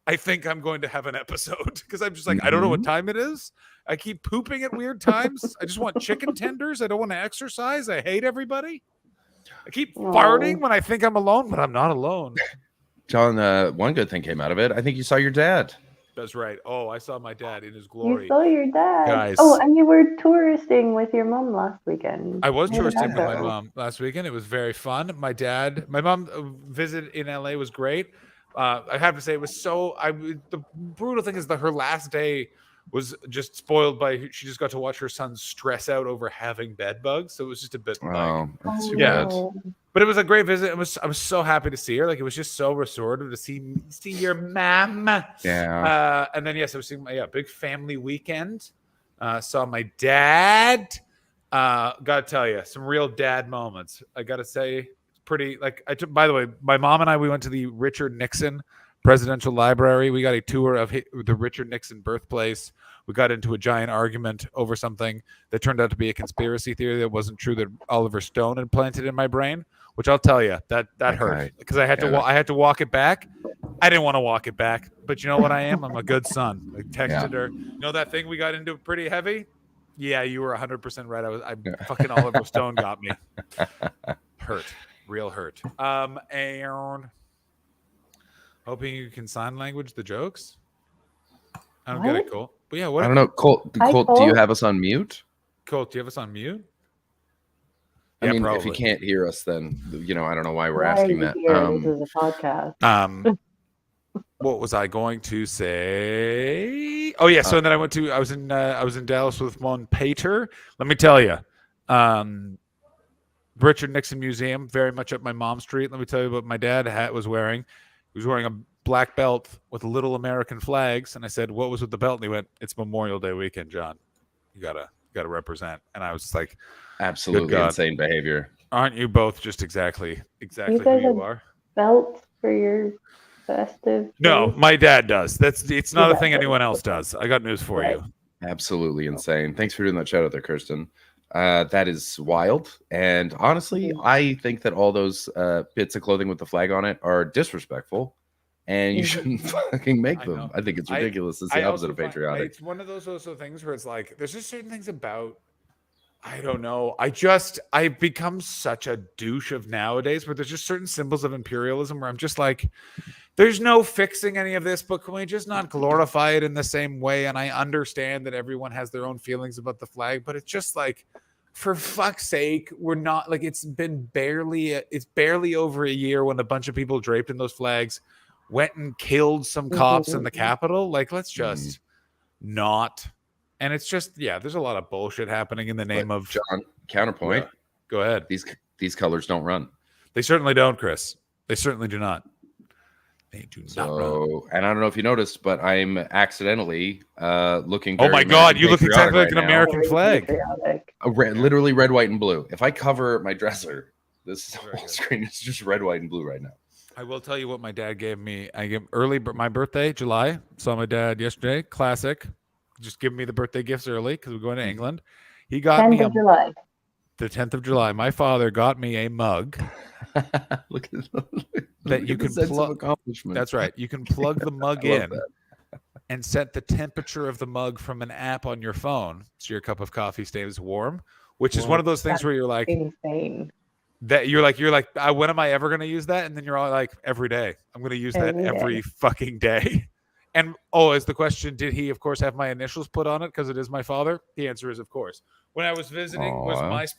I'm going to have an episode because I'm just like I don't know what time it is. I keep pooping at weird times. I just want chicken tenders. I don't want to exercise. I hate everybody. I keep farting when I think I'm alone, but I'm not alone. John, one good thing came out of it. I think you saw your dad. That's right. Oh, I saw my dad in his glory. You saw your dad. Guys. Oh, and you were touristing with your mom last weekend. I was touristing with my mom last weekend. It was very fun. My mom visit in LA was great. I have to say it was the brutal thing is that her last day was just spoiled by she just got to watch her son stress out over having bed bugs. So it was just a bit that's too bad. But it was a great visit. I was so happy to see her. Like it was just so restorative to see your mom. Yeah. And then yes, I was seeing my big family weekend. Saw my dad. Gotta tell you, some real dad moments. I gotta say, it's pretty. Like by the way, my mom and I we went to the Richard Nixon Presidential Library. We got a tour of the Richard Nixon birthplace. We got into a giant argument over something that turned out to be a conspiracy theory that wasn't true that Oliver Stone had planted in my brain, which I'll tell you that hurt because I had to walk it back. I didn't want to walk it back, but you know what I am? I'm a good son. I texted her. You know that thing we got into pretty heavy? Yeah, you were 100% right. I fucking Oliver Stone got me. Hurt. Real hurt. And hoping you can sign language the jokes. I don't get it, Colt. But yeah, what? I don't know. Colt, do you have us on mute? Colt, do you have us on mute? I mean, if you can't hear us, then I don't know why we're asking that. This is a podcast. What was I going to say? Oh yeah, so then I was in Dallas with Mon Pater. Let me tell you, Richard Nixon Museum, very much up my mom's street. Let me tell you what my dad was wearing. He was wearing a black belt with little American flags, and I said, "What was with the belt?" And he went, "It's Memorial Day weekend, John. You gotta represent." And I was just like, absolutely insane behavior. Aren't you both just exactly You guys who you have are? belts for your festive? No, my dad does. It's not a thing anyone else does. I got news for you. Absolutely insane. Thanks for doing that shout out there, Kirsten. That is wild. And honestly, I think that all those bits of clothing with the flag on it are disrespectful, and you shouldn't fucking make them. I think it's ridiculous. It's the opposite of patriotic. It's one of those also things where it's like there's just certain things about. I don't know. I've become such a douche of nowadays where there's just certain symbols of imperialism where I'm just like, there's no fixing any of this, but can we just not glorify it in the same way? And I understand that everyone has their own feelings about the flag, but it's just like, for fuck's sake, we're not like, it's barely over a year when a bunch of people draped in those flags went and killed some cops in the Capitol. Like, let's just not. And it's just, there's a lot of bullshit happening in the name of John. Counterpoint. Go ahead. These colors don't run. They certainly don't, Chris. They certainly do not. They do not run. And I don't know if you noticed, but I'm accidentally looking. Oh my God! You look exactly like an American flag. Literally red, white, and blue. If I cover my dresser, this whole screen is just red, white, and blue right now. I will tell you what my dad gave me. I gave my birthday, July. Saw my dad yesterday. Classic. Just give me the birthday gifts early because we're going to England. He got 10th me of July. The 10th of July. My father got me a mug. Look at that you can plug. That's right. You can plug the mug in and set the temperature of the mug from an app on your phone, so your cup of coffee stays warm. Which is one of those things where you're like, insane. That you're like, when am I ever going to use that? And then you're all like, every day. I'm going to use that every fucking day. And is the question, did he, of course, have my initials put on it because it is my father? The answer is, of course. When I was visiting, was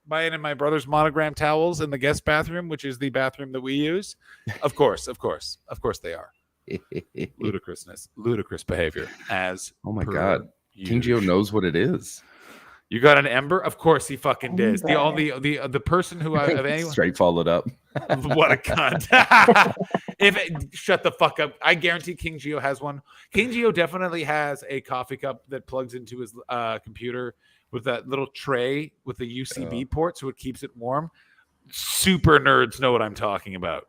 mine and my brother's monogram towels in the guest bathroom, which is the bathroom that we use? Of course they are. Ludicrous behavior. Oh my God, King Geo knows what it is. You got an ember? Of course he fucking did. The person who I straight followed up. What a cunt. Shut the fuck up. I guarantee King Geo has one. King Geo definitely has a coffee cup that plugs into his computer with that little tray with the USB port, so it keeps it warm. Super nerds know what I'm talking about.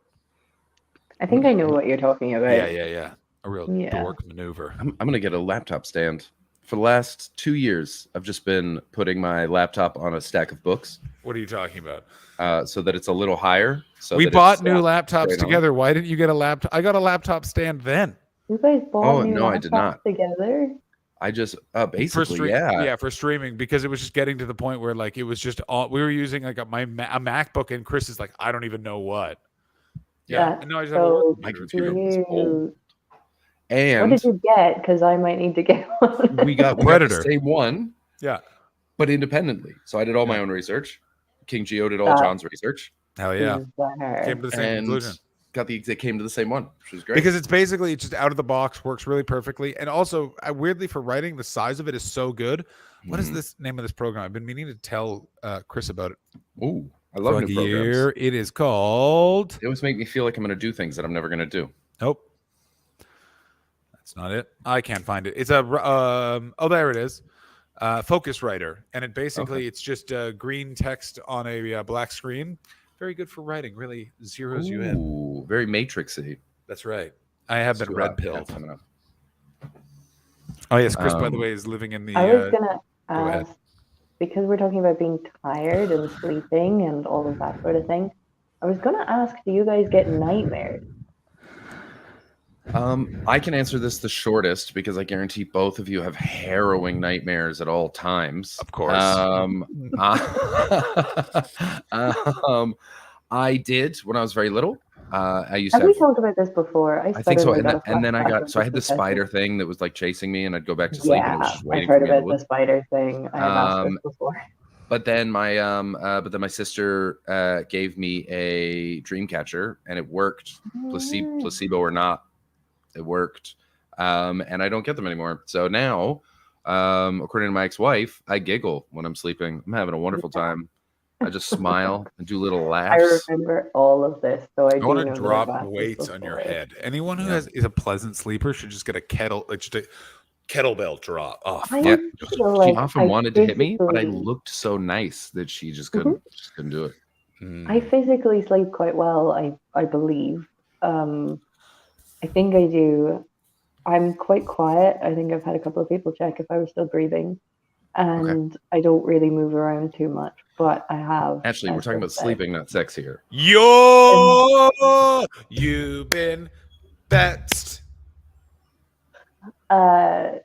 I think I know what you're talking about. Yeah. A real dork maneuver. I'm gonna get a laptop stand. For the last 2 years, I've just been putting my laptop on a stack of books. What are you talking about? So that it's a little higher. So we bought new laptops together. Why didn't you get a laptop? I got a laptop stand then. You guys bought new laptops I did not. Together? I just basically for streaming, because it was just getting to the point where like it was just all we were using like a MacBook, and Chris is like, I don't even know what. Yeah, That's no, I just have a work computer. And what did you get? Because I might need to get one. we got Predator. The same one. Yeah. But independently. So I did all my own research. King Geo did all John's research. Hell yeah. Came to the same conclusion. They came to the same one, which is great. Because it's basically just out of the box, works really perfectly. And also, weirdly, for writing, the size of it is so good. What is this name of this program? I've been meaning to tell Chris about it. Oh, I love new programs. It is called... They always make me feel like I'm going to do things that I'm never going to do. Nope. That's not it. I can't find it. It's a... there it is. Focuswriter. And it basically, it's just green text on a black screen. Very good for writing. Really zeroes you in. Very matrixy. That's right. I have been red pilled. Oh yes, Chris. By the way, is living in the. I was gonna ask, because we're talking about being tired and sleeping and all of that sort of thing. I was gonna ask, do you guys get nightmares? I can answer this the shortest because I guarantee both of you have harrowing nightmares at all times. Of course. I did when I was very little. I used Have to we have, talked about this before? I think so. suddenly And then I flashback got, of so I had this professor. spider thing that was like chasing me, and I'd go back to sleep and it was Yeah, just I've waiting for heard me in the about the woods. spider thing. I have asked this before. But then my sister gave me a dream catcher, and it worked. Placebo or not, it worked. And I don't get them anymore. So now, according to my ex-wife, I giggle when I'm sleeping. I'm having a wonderful time. I just smile and do little I laughs. remember all of this, so I I do want know to that I've drop asked this weights on your before. head. Anyone who is a pleasant sleeper should just get a kettlebell drop. Oh, I Yeah, feel she like often I wanted to hit me, but I physically- looked so nice that she just Mm-hmm. couldn't do it. I physically sleep quite well, I believe. I think I do. I'm quite quiet. I think I've had a couple of people check if I was still breathing. And I don't really move around too much, but I have. Actually, we're as talking I about said. sleeping, not sex here. You've been best. I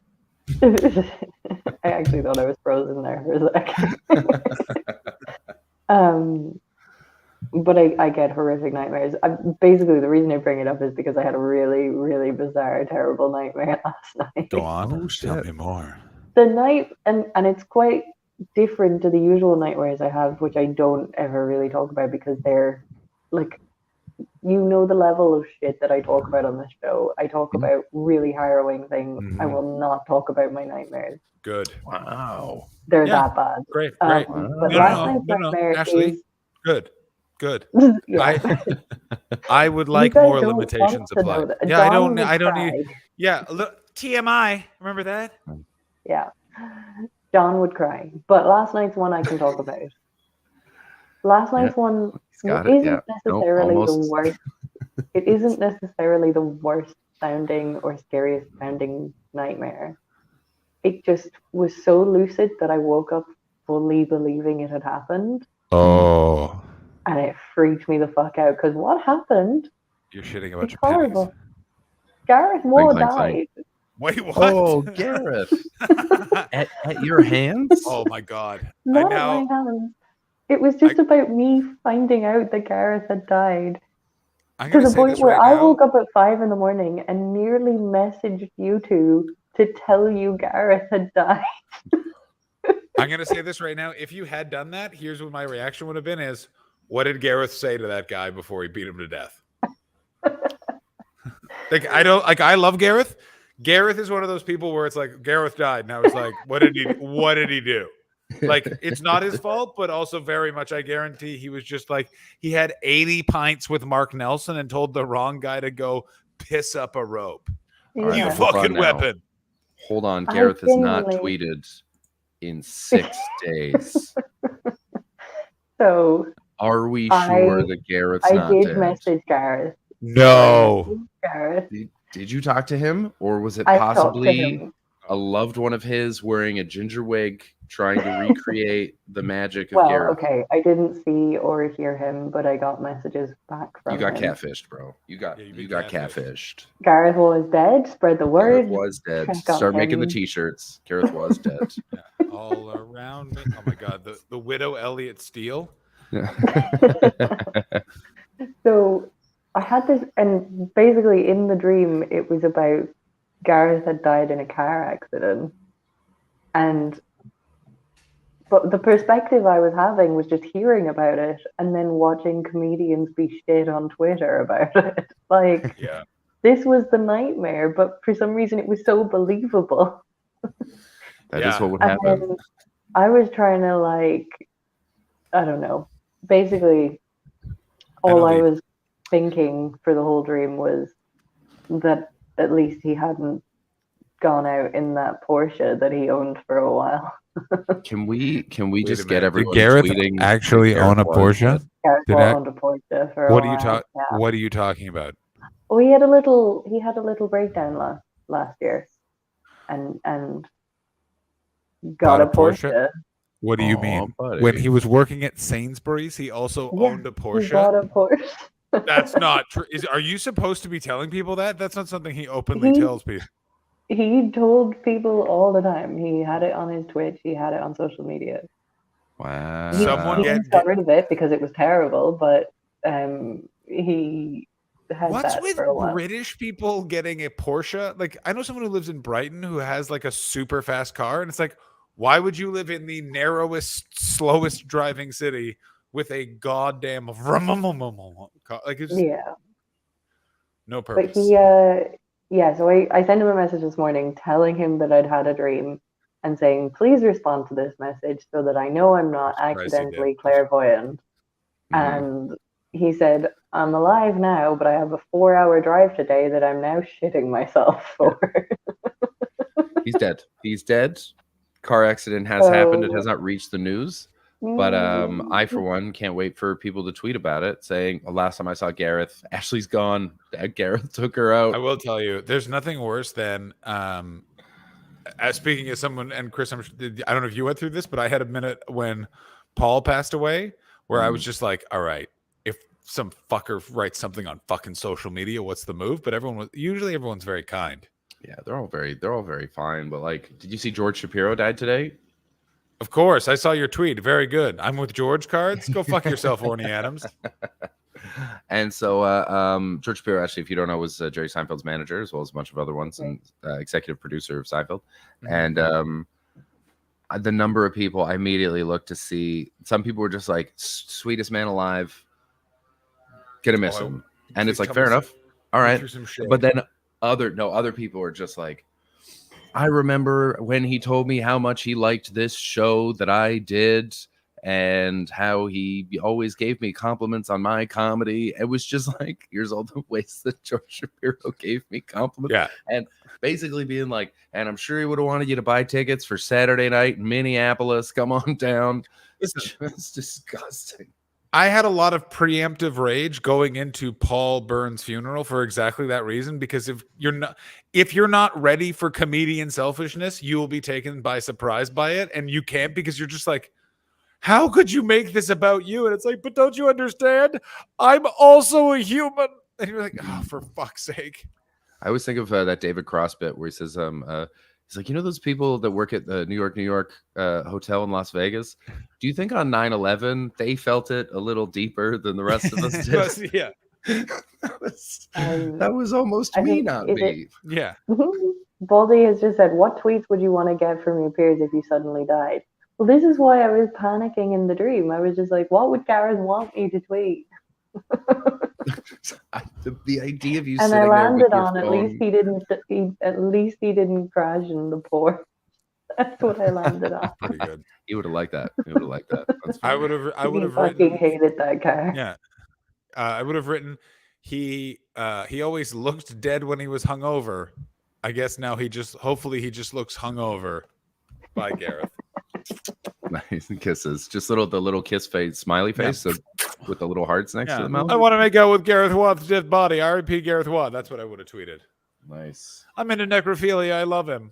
actually thought I was frozen there for a second. But I get horrific nightmares. Basically, the reason I bring it up is because I had a really, really bizarre, terrible nightmare last night. Go on. Tell me more. The night, and it's quite different to the usual nightmares I have, which I don't ever really talk about because they're like, you know, the level of shit that I talk about on this show. I talk about really harrowing things. I will not talk about my nightmares. Good. Wow. They're that bad. Great. But last night's nightmare Ashley, is good. Yeah. I would You like guys more don't limitations want to know applied. that. Yeah, Dawn would I don't cry. need. Yeah, look, TMI. Remember that? Yeah. John would cry. But last night's one I can talk about. Last night's one got it, isn't yeah. Nope, necessarily the almost. worst. It isn't necessarily the worst sounding or scariest sounding nightmare. It just was so lucid that I woke up fully believing it had happened. Oh. And it freaked me the fuck out because what happened? You're shitting a bunch It's of pennies. horrible. Gareth Moore clang, died. clang. Wait, what? Oh, Gareth. at your hands? Oh my god. Not at my hands. It was just about me finding out that Gareth had died. I'm To gonna the say point this where right I now. woke up at 5 a.m. and nearly messaged you two to tell you Gareth had died. I'm gonna say this right now. If you had done that, here's what my reaction would have been: is what did Gareth say to that guy before he beat him to death? I love Gareth. Gareth is one of those people where it's like Gareth died, and I was like, what did he do? Like, it's not his fault, but also very much I guarantee he was just like, he had 80 pints with Mark Nelson and told the wrong guy to go piss up a rope. All right, You hold on fucking now. weapon. Hold on. I Gareth has not genuinely- tweeted in 6 days. So Are we I- sure that Gareth's I not did dead? message Gareth. No. Gareth. Did you talk to him, or was it I talked to possibly him. a loved one of his wearing a ginger wig trying to recreate the magic of Well, Gareth? okay, I didn't see or hear him, but I got messages back from You got him. catfished, bro. You got catfished. Gareth was dead. Spread the word. Gareth was dead. Check out Start making the him. t-shirts. Gareth was dead. All around me. Oh my god, the widow Elliot Steele. So I had this, and basically in the dream, it was about Gareth had died in a car accident. But the perspective I was having was just hearing about it and then watching comedians be shit on Twitter about it. Like, Yeah. this was the nightmare, but for some reason it was so believable. That is what would And happen. then I was trying to, like, I don't know. Basically, all I was thinking for the whole dream was that at least he hadn't gone out in that Porsche that he owned for a while. Can we Wait just a get minute. everyone Did Gareth tweeting actually Gareth own a was Porsche? dead? Gareth Did I- owned a Porsche for a What while. are you talking? Yeah. What are you talking about? Well, he had a little breakdown last year, and got a Porsche. What do you Aw, mean? buddy. When he was working at Sainsbury's, he also Yeah, owned a He Porsche. bought a Porsche. That's not true. Are you supposed to be telling people that? That's not something he openly tells people. He told people all the time. He had it on his Twitch. He had it on social media. Wow. Someone He got rid of it because it was terrible, but he had What's that with for a while. British people getting a Porsche? Like, I know someone who lives in Brighton who has like a super fast car, and it's like, why would you live in the narrowest, slowest driving city with a goddamn like it's no purpose? But he, so I sent him a message this morning telling him that I'd had a dream and saying, please respond to this message so that I know I'm not accidentally clairvoyant. And he said, I'm alive now, but I have a 4-hour drive today that I'm now shitting myself for. He's dead. He's dead. Car accident has happened. It has not reached the news. But I, for one, can't wait for people to tweet about it, saying, last time I saw Gareth, Ashley's gone. Gareth took her out. I will tell you, there's nothing worse than speaking as someone, and Chris, I don't know if you went through this, but I had a minute when Paul passed away where I was just like, all right, if some fucker writes something on fucking social media, what's the move? But everyone's very kind. Yeah, they're all very fine. But like, did you see George Shapiro died today? Of course, I saw your tweet. Very good. I'm with George cards. Go fuck yourself, Orny Adams. And so George Shapiro, actually, if you don't know, was Jerry Seinfeld's manager, as well as a bunch of other ones, and executive producer of Seinfeld. And the number of people I immediately looked to see, some people were just like, sweetest man alive, gonna miss him. And it's like, fair enough. All right. But then other people are just like, I remember when he told me how much he liked this show that I did and how he always gave me compliments on my comedy. It was just like, here's all the ways that George Shapiro gave me compliments. Yeah. And basically being like, and I'm sure he would have wanted you to buy tickets for Saturday night in Minneapolis. Come on down. It's just disgusting. I had a lot of preemptive rage going into Paul Byrne's funeral for exactly that reason, because if you're not ready for comedian selfishness, you will be taken by surprise by it, and you can't, because you're just like, how could you make this about you? And it's like, but don't you understand? I'm also a human. And you're like, oh, for fuck's sake. I always think of that David Cross bit where he says, he's like, you know those people that work at the New York hotel in Las Vegas? Do you think on 9/11 they felt it a little deeper than the rest of us did? Yeah. That was almost me, not me. Yeah. Baldy has just said, what tweets would you want to get from your peers if you suddenly died? Well, this is why I was panicking in the dream. I was just like, what would Gareth want me to tweet? The idea of you and sitting I landed there with on your at phone. least he didn't crash in the port. That's what I landed on. Pretty good. He would have liked that. He would have liked that. I would have fucking hated that car. Yeah. I would have written, he always looked dead when he was hungover. I guess now hopefully he just looks hungover. Bye, Gareth. Nice kisses. Just the little kiss face, smiley face, so with the little hearts next to the mouth. I want to make out with Gareth Watt's dead body. R.I.P. Gareth Watt. That's what I would have tweeted. Nice. I'm into necrophilia. I love him.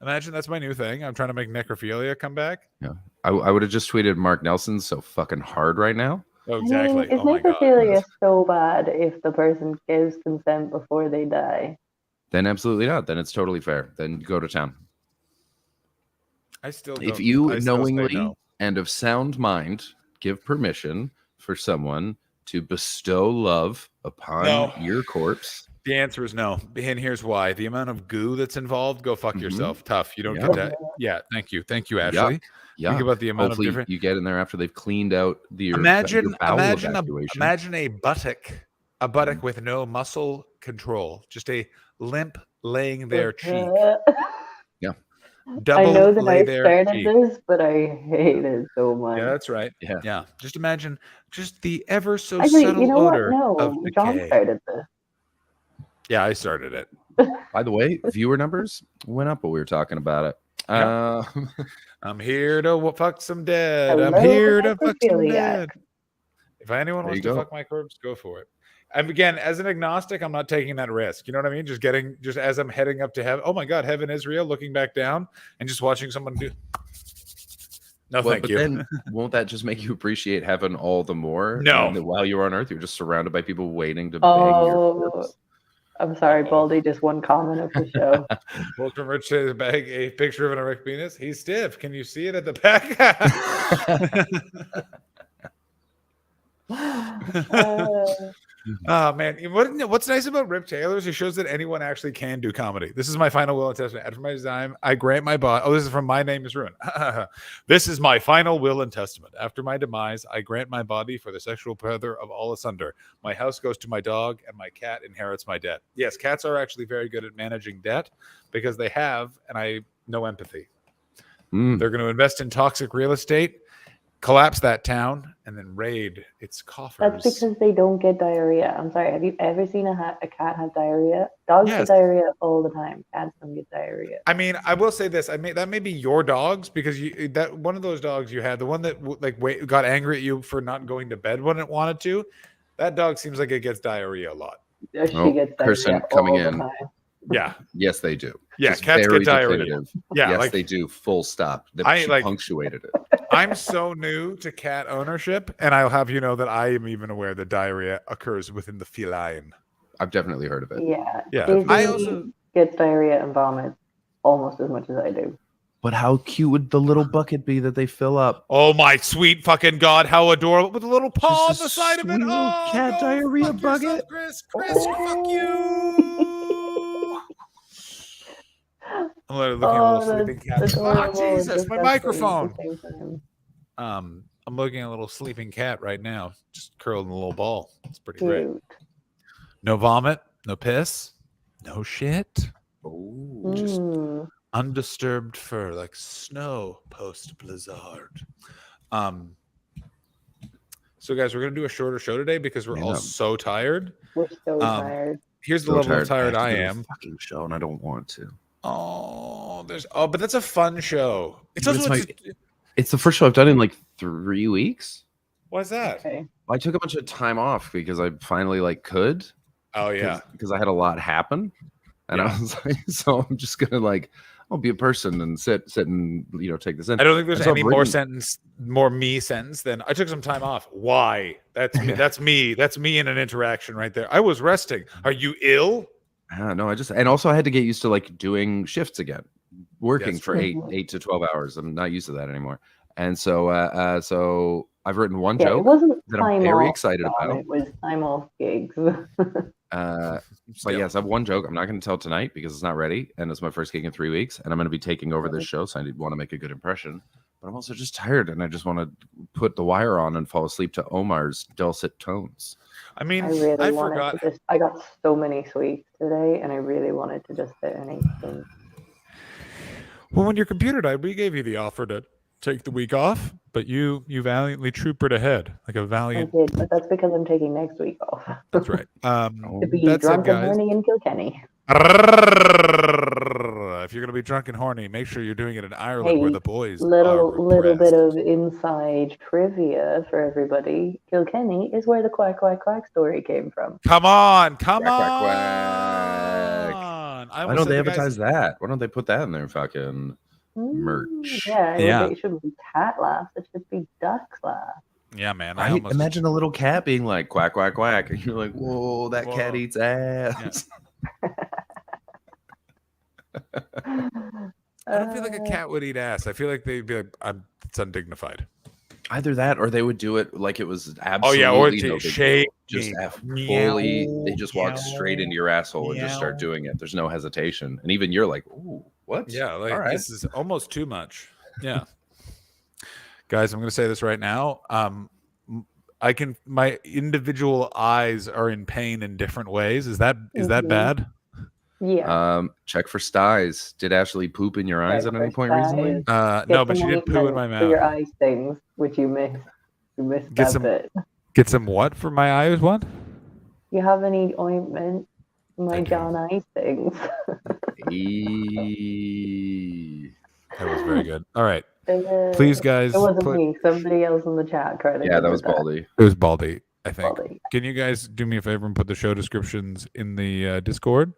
Imagine that's my new thing. I'm trying to make necrophilia come back. Yeah. I would have just tweeted Mark Nelson so fucking hard right now. Oh, exactly. I mean, is necrophilia so bad if the person gives consent before they die? Then absolutely not. Then it's totally fair. Then go to town. I still if you knowingly and of sound mind give permission for someone to bestow love upon your corpse. The answer is no. And here's why. The amount of goo that's involved, go fuck yourself. Tough. You don't get that. Yeah, thank you. Thank you, Ashley. Yeah. Think about the amount Hopefully of different. You get in there after they've cleaned out the Imagine a buttock with no muscle control. Just a limp laying there cheek. Yeah. I know that I started cheek. this, but I hate it so much. Yeah, that's right. Yeah. Just imagine just the ever so Actually, subtle you know what? odor No, of John decay. started this. Yeah, I started it. By the way, viewer numbers went up while we were talking about it. I'm here to fuck some dead. Hello, I'm here to fuck some necrophiliac. dead. If anyone There wants you to go. fuck my corpse, go for it. And again, as an agnostic, I'm not taking that risk. You know what I mean? Just as I'm heading up to heaven. Oh my God, heaven is real. Looking back down and just watching someone do. No, Well, thank but you. then won't that just make you appreciate heaven all the more? No. knowing that while you're on Earth, you're just surrounded by people waiting to bang your Oh, corpse. I'm sorry, Baldy. Just one comment of the show. Fulton Rich says bag a picture of an erect penis. He's stiff. Can you see it at the back? Oh man, what's nice about Rip Taylor is he shows that anyone actually can do comedy. This is my final will and testament. After my time, I grant my body. Oh, this is from My Name Is Ruin. This is my final will and testament. After my demise, I grant my body for the sexual pleasure of all asunder. My house goes to my dog, and my cat inherits my debt. Yes, cats are actually very good at managing debt because they have, and I no empathy. They're going to invest in toxic real estate, collapse that town, and then raid its coffers. That's because they don't get diarrhea. I'm sorry. Have you ever seen a cat have diarrhea? Dogs Yes. get diarrhea all the time. Cats don't get diarrhea. I mean, I will say this. That may be your dogs because that one of those dogs you had, the one that got angry at you for not going to bed when it wanted to. That dog seems like it gets diarrhea a lot. She gets diarrhea Kirsten coming all the in. time. Yeah. Yes, they do. Yeah, Just cats very get diarrhea. definitive. Yeah, yes, like- they do. Full stop. I, She like- punctuated it. I'm so new to cat ownership, and I'll have you know that I am even aware that diarrhea occurs within the feline. I've definitely heard of it. Yeah. Yeah. Disney I also gets diarrhea and vomits almost as much as I do. But how cute would the little bucket be that they fill up? Oh my sweet fucking god, how adorable with a little paw on Just a the side of it. sweet little Oh, cat go diarrhea fuck yourself, bucket. Chris, fuck you. I'm looking at a little sleeping cat. adorable Oh, and Jesus, my disgusting microphone. at the same time. I'm looking at a little sleeping cat right now, just curled in a little ball. It's pretty great. Cute. No vomit, no piss, no shit. Mm. Undisturbed fur like snow post blizzard. So guys, we're gonna do a shorter show today because we're all so tired. We're so tired. Here's the level of tired I have to do a am. Fucking show, and I don't want to. But that's a fun show. It's But also it's the first show I've done in like 3 weeks. why's that? Okay. I took a bunch of time off because I finally could. Oh yeah. Because I had a lot happen, and I was like, so I'm just gonna I'll be a person and sit and take this in. I don't think there's And so any I've more written- more me sentence than I took some time off. Why? That's me. That's me. That's me in an interaction right there. I was resting. Are you ill? No, and also I had to get used to doing shifts again, working Yes. for 8 to 12 hours. I'm not used to that anymore. And so, so I've written one Yeah, it joke wasn't that I'm time very off, excited John, about. It was time off gigs. But yes, I have one joke I'm not going to tell tonight because it's not ready, and it's my first gig in 3 weeks, and I'm going to be taking over this show, so I want to make a good impression. But I'm also just tired, and I just want to put the wire on and fall asleep to Omar's dulcet tones. I mean, I really wanted to I got so many sweets today, and I really wanted to just sit and eat them. Well, when your computer died, we gave you the offer to take the week off, but you valiantly troopered ahead like a I valiant. did, but that's because I'm taking next week off. That's right. To be That's it, drunk and guys. horny in Kilkenny. If you're gonna be drunk and horny, make sure you're doing it in Ireland where the boys little are bit of inside trivia for everybody. Kilkenny is where the quack quack quack story came from. Come on, come Quack, on. quack, I Why almost don't said they the guys- advertise that? Why don't they put that in their fucking merch? Yeah, it shouldn't be cat laughs. It should be ducks laughs. Yeah, man. I imagine a little cat being like quack quack quack, and you're like, whoa, that cat eats ass. I don't feel like a cat would eat ass. I feel like they'd be like, it's undignified. Either that, or they would do it like it was Oh absolutely yeah, or no they big shake, deal. Just meow, fully. They just walk straight meow, into your asshole and just start meow. doing it. There's no hesitation, and even you're like, ooh, what? Yeah, like All right. this is almost too much. Yeah, guys, I'm gonna say this right now. My individual eyes are in pain in different ways. Is that bad? Yeah. Check for styes. Did Ashley poop in your eyes Check at any for point recently? styes. No, Get but she some did poo in my ointment for your mouth. eye stings, which you missed. You missed Get that some- bit. Get some what for my eyes? What? You have any ointment? My John eye stings. That was very good. All right. Uh, Please, guys, It wasn't put- me. Somebody else in the chat credited Yeah, that was with Baldy. It was Baldy, I think. Baldy. Can you guys do me a favor and put the show descriptions in the Discord?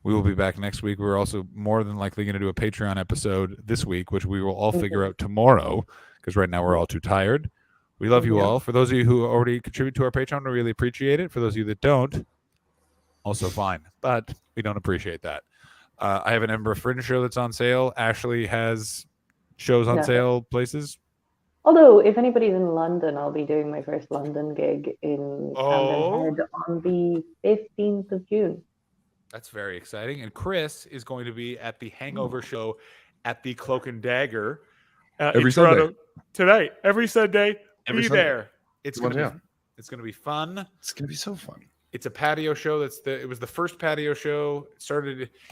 We will be back next week. We're also more than likely going to do a Patreon episode this week, which we will all figure out tomorrow because right now we're all too tired. We love you all. For those of you who already contribute to our Patreon, we really appreciate it. For those of you that don't, also fine, but we don't appreciate that. I have an Ember Fringe show that's on sale. Ashley has shows on sale places. Although, if anybody's in London, I'll be doing my first London gig in Camden Head on the 15th of June. That's very exciting. And Chris is going to be at the Hangover show at the Cloak and Dagger Every Sunday. Tonight. Every Sunday. Every be Sunday. there. It's going to be fun. It's going to be so fun. It's a patio show. It was the first patio show.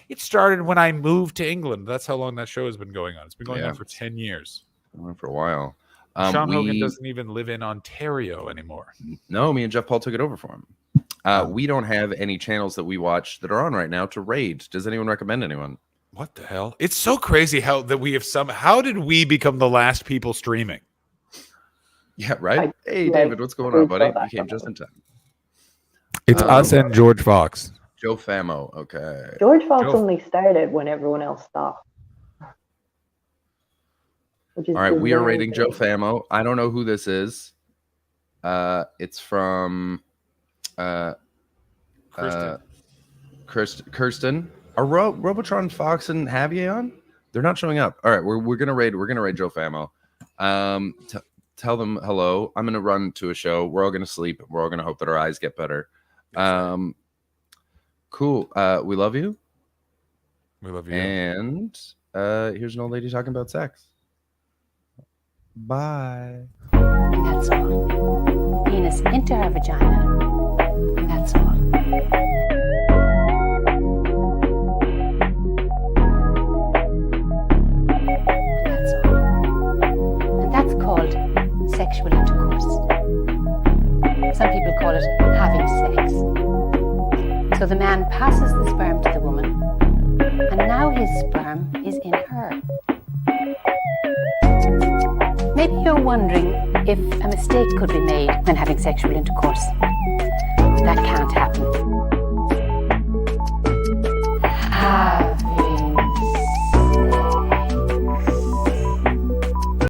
It started when I moved to England. That's how long that show has been going on. It's been going on for 10 years. Going on for a while. Sean Hogan doesn't even live in Ontario anymore. No, me and Jeff Paul took it over for him. We don't have any channels that we watch that are on right now to raid. Does anyone recommend anyone? What the hell? It's so crazy how did we become the last people streaming? Yeah, right? Hey, David, what's going on, buddy? You came just in time. It's us and George Fox. Joe Famo, okay. George Fox only started when everyone else stopped. All right, we are rating Joe Famo. I don't know who this is. It's from Kirsten. Are Robotron, Fox, and Javier on? They're not showing up. All right, we're gonna raid Joe Famo. Tell them hello. I'm gonna run to a show. We're all gonna sleep. We're all gonna hope that our eyes get better. Cool. We love you. We love you. And here's an old lady talking about sex. Bye. And that's all. Penis into her vagina. And that's all. That's all. And that's called sexual intercourse. Some people call it having sex. So the man passes the sperm to the woman, and now his sperm is in her. Maybe you're wondering if a mistake could be made when having sexual intercourse. That can't happen.